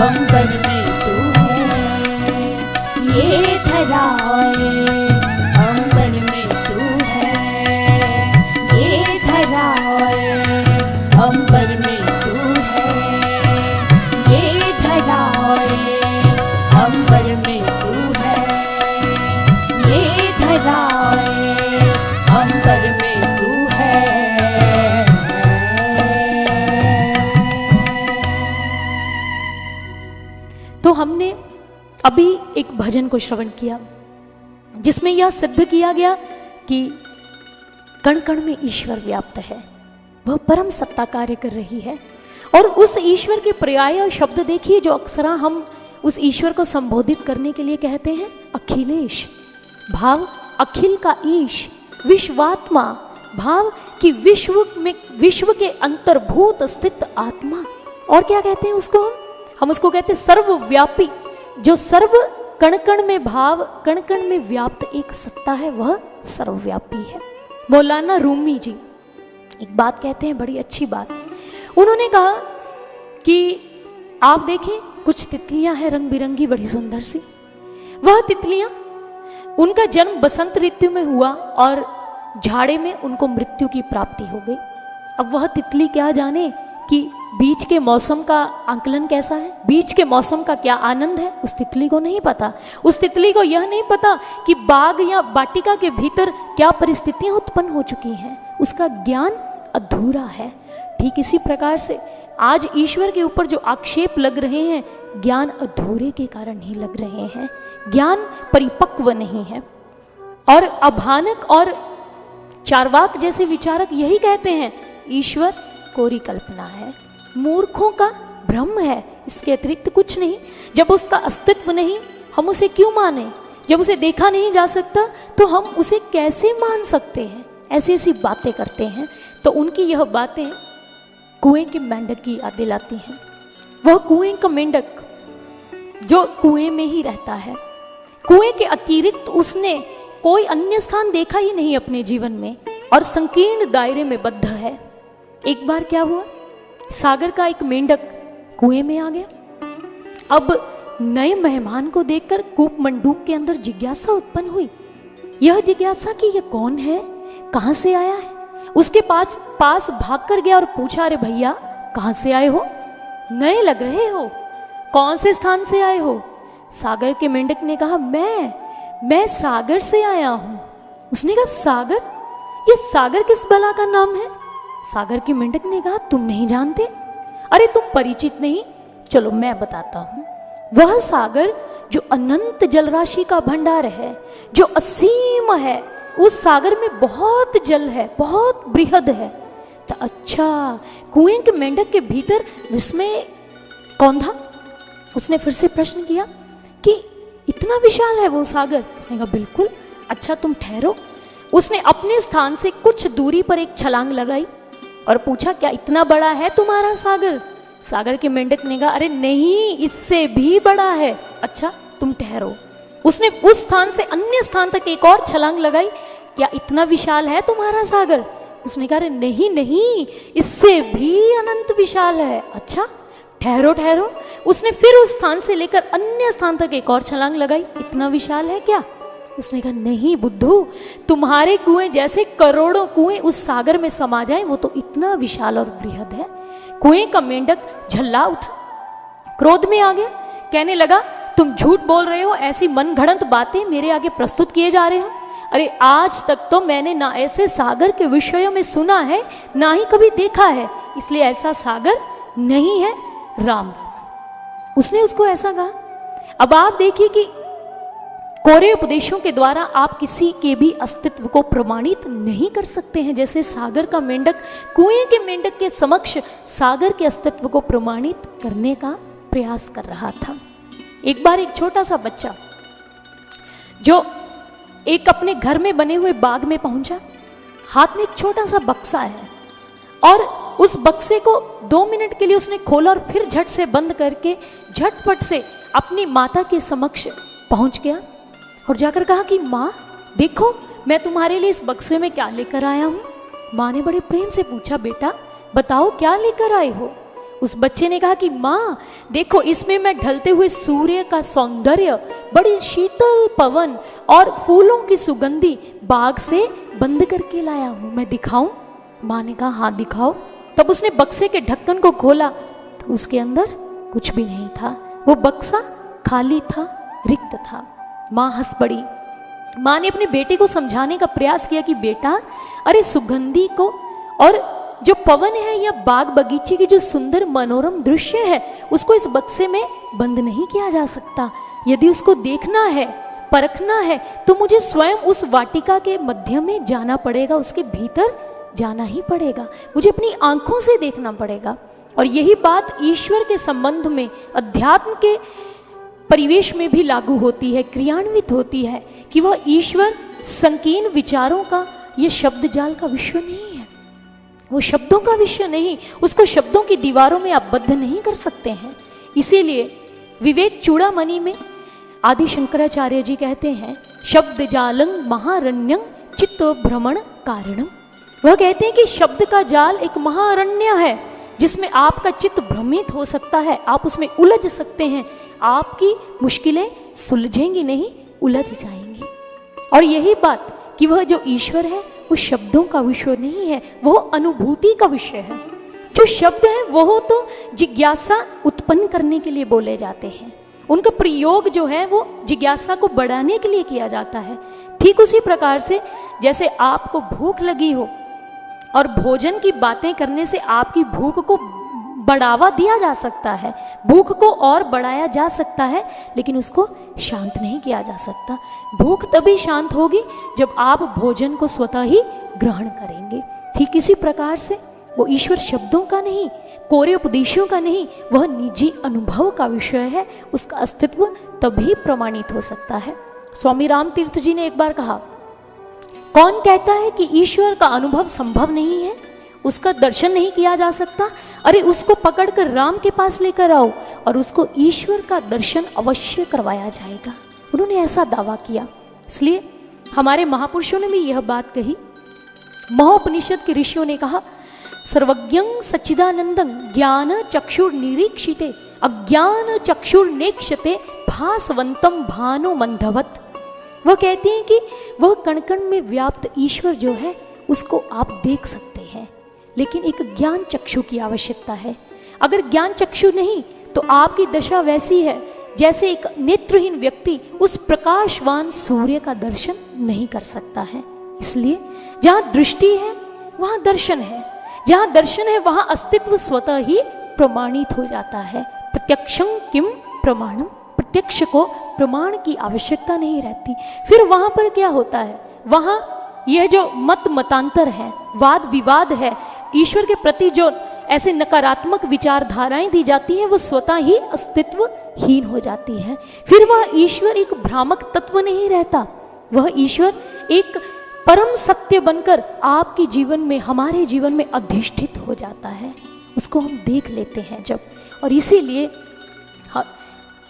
अंबर में तू है, ये धरा और अंबर में तू है, ये धरा और अंबर में तू है, ये धरा और अंबर में तू है, ये धरा और अंबर में तू है। तो हमने अभी एक भजन को श्रवण किया जिसमें यह सिद्ध किया गया कि कण कण में ईश्वर व्याप्त है, वह परम सत्ता कार्य कर रही है। और उस ईश्वर के पर्याय शब्द देखिए जो अक्सरा हम उस ईश्वर को संबोधित करने के लिए कहते हैं, अखिलेश, भाव अखिल का ईश, विश्वात्मा, भाव कि विश्व के अंतर्भूत स्थित आत्मा। और क्या कहते हैं उसको हम उसको कहते हैं सर्वव्यापी, जो सर्व कण कण में भाव, कण कण में व्याप्त एक सत्ता है, वह सर्वव्यापी है। मौलाना रूमी जी एक बात कहते हैं, बड़ी अच्छी बात। उन्होंने कहा कि आप देखें कुछ तितलियां हैं रंग बिरंगी, बड़ी सुंदर सी। वह तितलियां, उनका जन्म बसंत ऋतु में हुआ और झाड़े में उनको मृत्यु की प्राप्ति हो गई। अब वह तितली क्या जाने कि बीच के मौसम का आंकलन कैसा है, बीच के मौसम का क्या आनंद है, उस तितली को नहीं पता। उस तितली को यह नहीं पता कि बाग या वाटिका के भीतर क्या परिस्थितियां उत्पन्न हो चुकी हैं, उसका ज्ञान अधूरा है। ठीक इसी प्रकार से आज ईश्वर के ऊपर जो आक्षेप लग रहे हैं, ज्ञान अधूरे के कारण ही लग रहे हैं, ज्ञान परिपक्व नहीं है। और अभानक और चार्वाक जैसे विचारक यही कहते हैं, ईश्वर कोरी कल्पना है, मूर्खों का भ्रम है, इसके अतिरिक्त कुछ नहीं। जब उसका अस्तित्व नहीं, हम उसे क्यों माने? जब उसे देखा नहीं जा सकता तो हम उसे कैसे मान सकते हैं? ऐसी ऐसी बातें करते हैं। तो उनकी यह बातें कुएं के मेंढक की याद दिलाती हैं। वह कुएं का मेंढक जो कुएं में ही रहता है, कुएं के अतिरिक्त उसने कोई अन्य स्थान देखा ही नहीं अपने जीवन में, और संकीर्ण दायरे में बद्ध है। एक बार क्या हुआ, सागर का एक मेंढक कुएं में आ गया। अब नए मेहमान को देखकर कूप मंडूक के अंदर जिज्ञासा उत्पन्न हुई। यह जिज्ञासा कि यह कौन है, कहां से आया है। उसके पास भाग कर गया और पूछा, अरे भैया कहां से आए हो, नए लग रहे हो, कौन से स्थान से आए हो? सागर के मेंढक ने कहा, मैं सागर से आया हूं। उसने कहा, सागर? ये सागर किस बला का नाम है? सागर के मेंढक ने कहा, तुम नहीं जानते? अरे तुम परिचित नहीं, चलो मैं बताता हूं। वह सागर जो अनंत जलराशि का भंडार है, जो असीम है, उस सागर में बहुत जल है, बहुत बृहद है। तो अच्छा, कुएं के मेंढक के भीतर विस्मय कौन था? उसने फिर से प्रश्न किया कि इतना विशाल है वो सागर? उसने कहा, बिल्कुल। अच्छा तुम ठहरो। उसने अपने स्थान से कुछ दूरी पर एक छलांग लगाई और पूछा, क्या इतना बड़ा है तुम्हारा सागर? सागर के मेंढक ने कहा, अरे नहीं, इससे भी बड़ा है। अच्छा तुम ठहरो। उसने उस स्थान से अन्य स्थान तक एक और छलांग लगाई, क्या इतना विशाल है तुम्हारा सागर? उसने कहा, अरे नहीं नहीं, इससे भी अनंत विशाल है। अच्छा ठहरो ठहरो। उसने फिर उस स्थान से लेकर अन्य स्थान तक एक और छलांग लगाई, इतना विशाल है क्या? उसने कहा, नहीं बुद्धू, तुम्हारे कुएं जैसे करोड़ों कुएं उस सागर में समा जाएं, वो तो इतना विशाल और बृहद है। कुएं का मेंढक झल्ला उठा, क्रोध में आ गया, कहने लगा, तुम झूठ बोल रहे हो, ऐसी मनगढ़ंत बातें मेरे आगे प्रस्तुत किए जा रहे हो। अरे आज तक तो मैंने ना ऐसे सागर के विषयों में सुना है, ना ही कभी देखा है, इसलिए ऐसा सागर नहीं है। राम, उसने उसको ऐसा कहा। अब आप देखिए कि कोरे उपदेशों के द्वारा आप किसी के भी अस्तित्व को प्रमाणित नहीं कर सकते हैं। जैसे सागर का मेंढक कुएं के मेंढक के समक्ष सागर के अस्तित्व को प्रमाणित करने का प्रयास कर रहा था। एक बार एक छोटा सा बच्चा जो एक अपने घर में बने हुए बाग में पहुंचा, हाथ में एक छोटा सा बक्सा है और उस बक्से को 2 मिनट के लिए उसने खोला और फिर झट से बंद करके झटपट से अपनी माता के समक्ष पहुंच गया और जाकर कहा कि माँ देखो मैं तुम्हारे लिए इस बक्से में क्या लेकर आया हूँ। माँ ने बड़े प्रेम से पूछा, बेटा बताओ क्या लेकर आए हो। उस बच्चे ने कहा कि माँ देखो इसमें मैं ढलते हुए सूर्य का सौंदर्य, बड़ी शीतल पवन और फूलों की सुगंधी बाग से बंद करके लाया हूँ, मैं दिखाऊं। माँ ने कहा हाँ दिखाओ। तब उसने बक्से के ढक्कन को खोला तो उसके अंदर कुछ भी नहीं था, वो बक्सा खाली था, रिक्त था। माँ हंस पड़ी। माँ ने अपने बेटे को समझाने का प्रयास किया कि बेटा अरे सुगंधी को और जो पवन है या बाग बगीचे की जो सुंदर मनोरम दृश्य है उसको इस बक्से में बंद नहीं किया जा सकता। यदि उसको देखना है, परखना है तो मुझे स्वयं उस वाटिका के मध्य में जाना पड़ेगा, उसके भीतर जाना ही पड़ेगा, मुझे अपनी आंखों से देखना पड़ेगा। और यही बात ईश्वर के संबंध में, अध्यात्म के परिवेश में भी लागू होती है, क्रियान्वित होती है कि वह ईश्वर संकीर्ण विचारों का, ये शब्द जाल का विषय नहीं है, वो शब्दों का विषय नहीं, उसको शब्दों की दीवारों में आप बद्ध नहीं कर सकते हैं। इसीलिए विवेक चूड़ामणि में आदि शंकराचार्य जी कहते हैं शब्द जालं महारण्यं चित्त भ्रमण कारणम। वह कहते हैं कि शब्द का जाल एक महाअरण्य है जिसमें आपका चित्त भ्रमित हो सकता है, आप उसमें उलझ सकते हैं, आपकी मुश्किलें सुलझेंगी नहीं, उलझ जाएंगी। और यही बात कि वह जो ईश्वर है वो शब्दों का विषय नहीं है, वह अनुभूति का विषय है। जो शब्द है वह तो जिज्ञासा उत्पन्न करने के लिए बोले जाते हैं, उनका प्रयोग जो है वो जिज्ञासा को बढ़ाने के लिए किया जाता है। ठीक उसी प्रकार से जैसे आपको भूख लगी हो और भोजन की बातें करने से आपकी भूख को बढ़ावा दिया जा सकता है, भूख को और बढ़ाया जा सकता है, लेकिन उसको शांत नहीं किया जा सकता। भूख तभी शांत होगी जब आप भोजन को स्वतः ही ग्रहण करेंगे। ठीक इसी प्रकार से वो ईश्वर शब्दों का नहीं, कोरे उपदेशों का नहीं, वह निजी अनुभव का विषय है, उसका अस्तित्व तभी प्रमाणित हो सकता है। स्वामी राम तीर्थ जी ने एक बार कहा, कौन कहता है कि ईश्वर का अनुभव संभव नहीं है, उसका दर्शन नहीं किया जा सकता। अरे उसको पकड़कर राम के पास लेकर आओ और उसको ईश्वर का दर्शन अवश्य करवाया जाएगा। उन्होंने ऐसा दावा किया। इसलिए हमारे महापुरुषों ने भी यह बात कही। महोपनिषद के ऋषियों ने कहा, सर्वज्ञं सच्चिदानंदं ज्ञान चक्षुर निरीक्षिते अज्ञान चक्षुर नेक्षते भासवंतम भानु मंधवत। वह कहते हैं कि वह कण कण में व्याप्त ईश्वर जो है उसको आप देख सकते हैं, लेकिन एक ज्ञान चक्षु की आवश्यकता है। अगर ज्ञान चक्षु नहीं तो आपकी दशा वैसी है जैसे एक नेत्रहीन व्यक्ति उस प्रकाशवान सूर्य का दर्शन नहीं कर सकता है। इसलिए जहाँ दृष्टि है वहाँ दर्शन है, जहाँ दर्शन है वहाँ अस्तित्व स्वतः ही प्रमाणित हो जाता है। प्रत्यक्षं किम प्रमाणम, प्रत्यक्ष को प्रमाण की आवश्यकता नहीं रहती। फिर वहाँ पर क्या होता है, वहाँ यह जो मतांतर है, वाद विवाद है, ईश्वर के प्रति जो ऐसे नकारात्मक विचारधाराएं दी जाती हैं वो स्वतः ही अस्तित्वहीन हो जाती हैं। फिर वह ईश्वर एक भ्रामक तत्व नहीं रहता, वह ईश्वर एक परम सत्य बनकर आपके जीवन में, हमारे जीवन में अधिष्ठित हो जाता है। उसको हम देख लेते हैं जब। और इसीलिए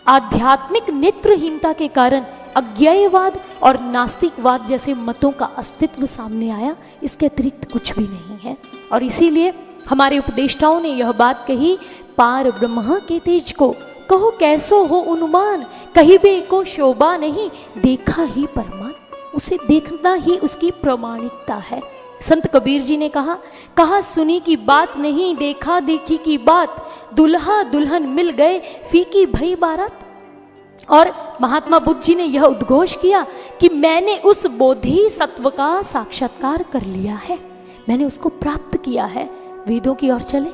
आध्यात्मिक नेत्रहीनता के कारण अज्ञेयवाद और नास्तिकवाद जैसे मतों का अस्तित्व सामने आया, इसके अतिरिक्त कुछ भी नहीं है। और इसीलिए हमारे उपदेष्टाओं ने यह बात कही, पार ब्रह्म के तेज को कहो कैसो हो अनुमान, कहिबे को शोभा नहीं देखा ही परमान। उसे देखना ही उसकी प्रमाणिकता है। संत कबीर जी ने कहा सुनी की बात नहीं, देखा देखी की बात, दुल्हा दुल्हन मिल गए फीकी भई बारात। और महात्मा बुद्ध जी ने यह उद्घोष किया कि मैंने उस बोधि सत्व का साक्षात्कार कर लिया है, मैंने उसको प्राप्त किया है। वेदों की ओर चले,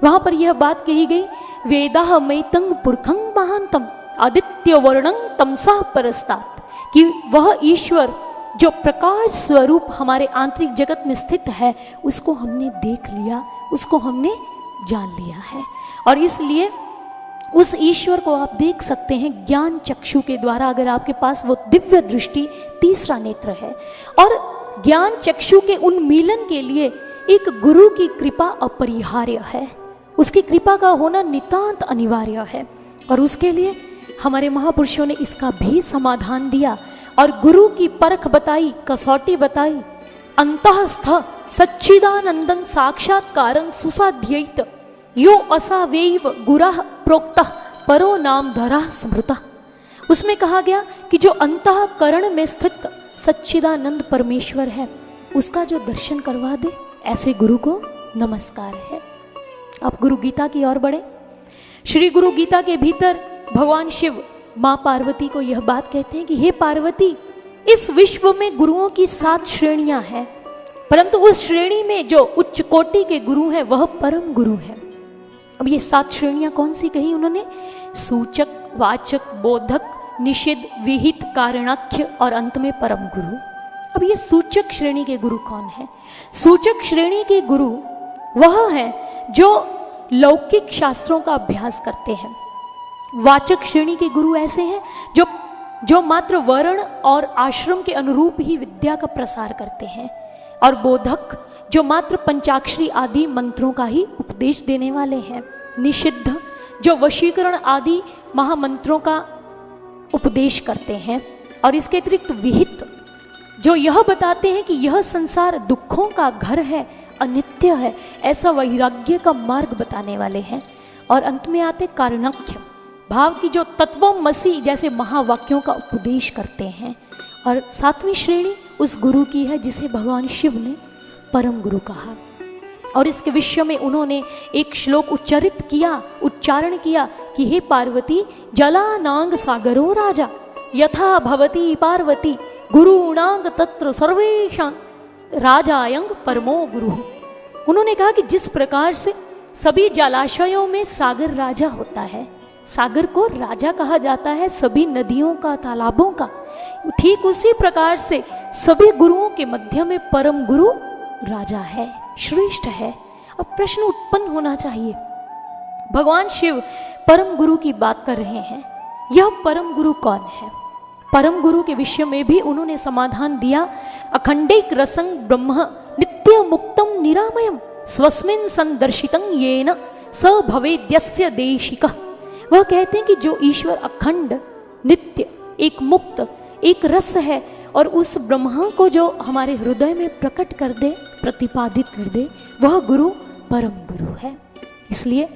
वहां पर यह बात कही गई, वेदाह मैतंग पुरखंग महांतम आदित्य वर्णंग तमसा परस्तात, कि वह ईश्वर जो प्रकाश स्वरूप हमारे आंतरिक जगत में स्थित है उसको हमने देख लिया, उसको हमने जान लिया है। और इसलिए उस ईश्वर को आप देख सकते हैं ज्ञान चक्षु के द्वारा, अगर आपके पास वो दिव्य दृष्टि, तीसरा नेत्र है। और ज्ञान चक्षु के उन्मीलन के लिए एक गुरु की कृपा अपरिहार्य है, उसकी कृपा का होना नितांत अनिवार्य है। और उसके लिए हमारे महापुरुषों ने इसका भी समाधान दिया और गुरु की परख बताई, कसौटी बताई। अंतःस्थ सच्चिदानंदं साक्षात्कारं सुसाध्यैत यो असावैव गुरः प्रोक्तः परो नाम धरः स्मृतः। उसमें कहा गया कि जो अंतःकरण में स्थित सच्चिदानंद परमेश्वर है, उसका जो दर्शन करवा दे, ऐसे गुरु को नमस्कार है। अब गुरु गीता की ओर बढ़े। श्री गुरु गीता के भीतर भगवान शिव माँ पार्वती को यह बात कहते हैं कि हे पार्वती, इस विश्व में गुरुओं की 7 श्रेणियां हैं, परंतु उस श्रेणी में जो उच्च कोटि के गुरु हैं वह परम गुरु है। अब ये 7 श्रेणियां कौन सी कही उन्होंने? सूचक, वाचक, बोधक, निषिद्ध, विहित, कारणाख्य और अंत में परम गुरु। अब ये सूचक श्रेणी के गुरु कौन है? सूचक श्रेणी के गुरु वह है जो लौकिक शास्त्रों का अभ्यास करते हैं। वाचक श्रेणी के गुरु ऐसे हैं जो मात्र वर्ण और आश्रम के अनुरूप ही विद्या का प्रसार करते हैं। और बोधक जो मात्र पंचाक्षरी आदि मंत्रों का ही उपदेश देने वाले हैं। निषिद्ध जो वशीकरण आदि महामंत्रों का उपदेश करते हैं। और इसके अतिरिक्त विहित जो यह बताते हैं कि यह संसार दुखों का घर है, अनित्य है, ऐसा वैराग्य का मार्ग बताने वाले हैं। और अंत में आते कारणाख्य भाव की जो तत्वमसि जैसे महावाक्यों का उपदेश करते हैं। और 7वीं श्रेणी उस गुरु की है जिसे भगवान शिव ने परम गुरु कहा। और इसके विषय में उन्होंने एक श्लोक उच्चारण किया कि हे पार्वती, जलानांग सागरो राजा यथा भवती पार्वती गुरुणांग तत्र सर्वेषां राजायंग परमो गुरु। उन्होंने कहा कि जिस प्रकार से सभी जलाशयों में सागर राजा होता है, सागर को राजा कहा जाता है सभी नदियों का, तालाबों का, ठीक उसी प्रकार से सभी गुरुओं के मध्य में परम गुरु राजा है, श्रेष्ठ है। अब प्रश्न उत्पन्न होना चाहिए, भगवान शिव परम गुरु की बात कर रहे हैं, यह परम गुरु कौन है? परम गुरु के विषय में भी उन्होंने समाधान दिया। अखंडैक रसं ब्रह्म नित्य मुक्तम निरामयम स्वस्मिन् संदर्शितं येन स भवेद्यस्य देशिकः। वह कहते हैं कि जो ईश्वर अखंड, नित्य, एक मुक्त, एक रस है और उस ब्रह्मा को जो हमारे हृदय में प्रकट कर दे, प्रतिपादित कर दे, वह गुरु परम गुरु है। इसलिए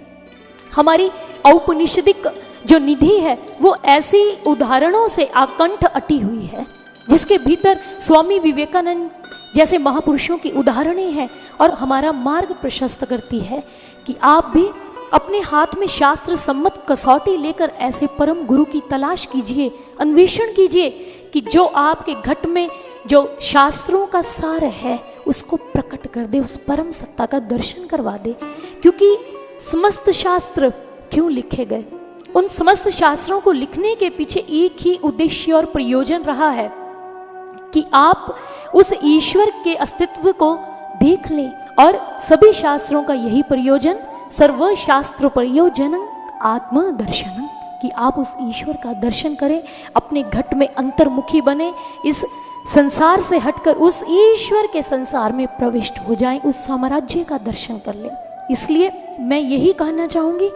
हमारी औपनिषदिक जो निधि है वो ऐसी उदाहरणों से आकंठ अटी हुई है, जिसके भीतर स्वामी विवेकानंद जैसे महापुरुषों की उदाहरणें हैं और हमारा मार्ग प्रशस्त करती है कि आप भी अपने हाथ में शास्त्र सम्मत कसौटी लेकर ऐसे परम गुरु की तलाश कीजिए, अन्वेषण कीजिए कि जो आपके घट में जो शास्त्रों का सार है उसको प्रकट कर दे, उस परम सत्ता का दर्शन करवा दे। क्योंकि समस्त शास्त्र क्यों लिखे गए? उन समस्त शास्त्रों को लिखने के पीछे एक ही उद्देश्य और प्रयोजन रहा है कि आप उस ईश्वर के अस्तित्व को देख लें। और सभी शास्त्रों का यही प्रयोजन, सर्व शास्त्र प्रयोजनं आत्मदर्शनं, कि आप उस ईश्वर का दर्शन करें, अपने घट में अंतर्मुखी बने, इस संसार से हटकर उस ईश्वर के संसार में प्रविष्ट हो जाएं, उस साम्राज्य का दर्शन कर लें। इसलिए मैं यही कहना चाहूँगी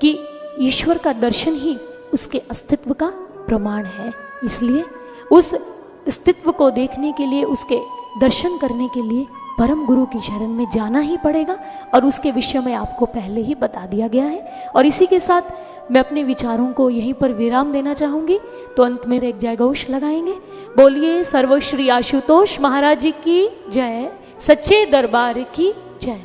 कि ईश्वर का दर्शन ही उसके अस्तित्व का प्रमाण है। इसलिए उस अस्तित्व को देखने के लिए, उसके दर्शन करने के लिए परम गुरु की शरण में जाना ही पड़ेगा। और उसके विषय में आपको पहले ही बता दिया गया है। और इसी के साथ मैं अपने विचारों को यहीं पर विराम देना चाहूँगी। तो अंत में एक जय घोष लगाएंगे। बोलिए सर्वश्री आशुतोष महाराज जी की जय, सच्चे दरबार की जय।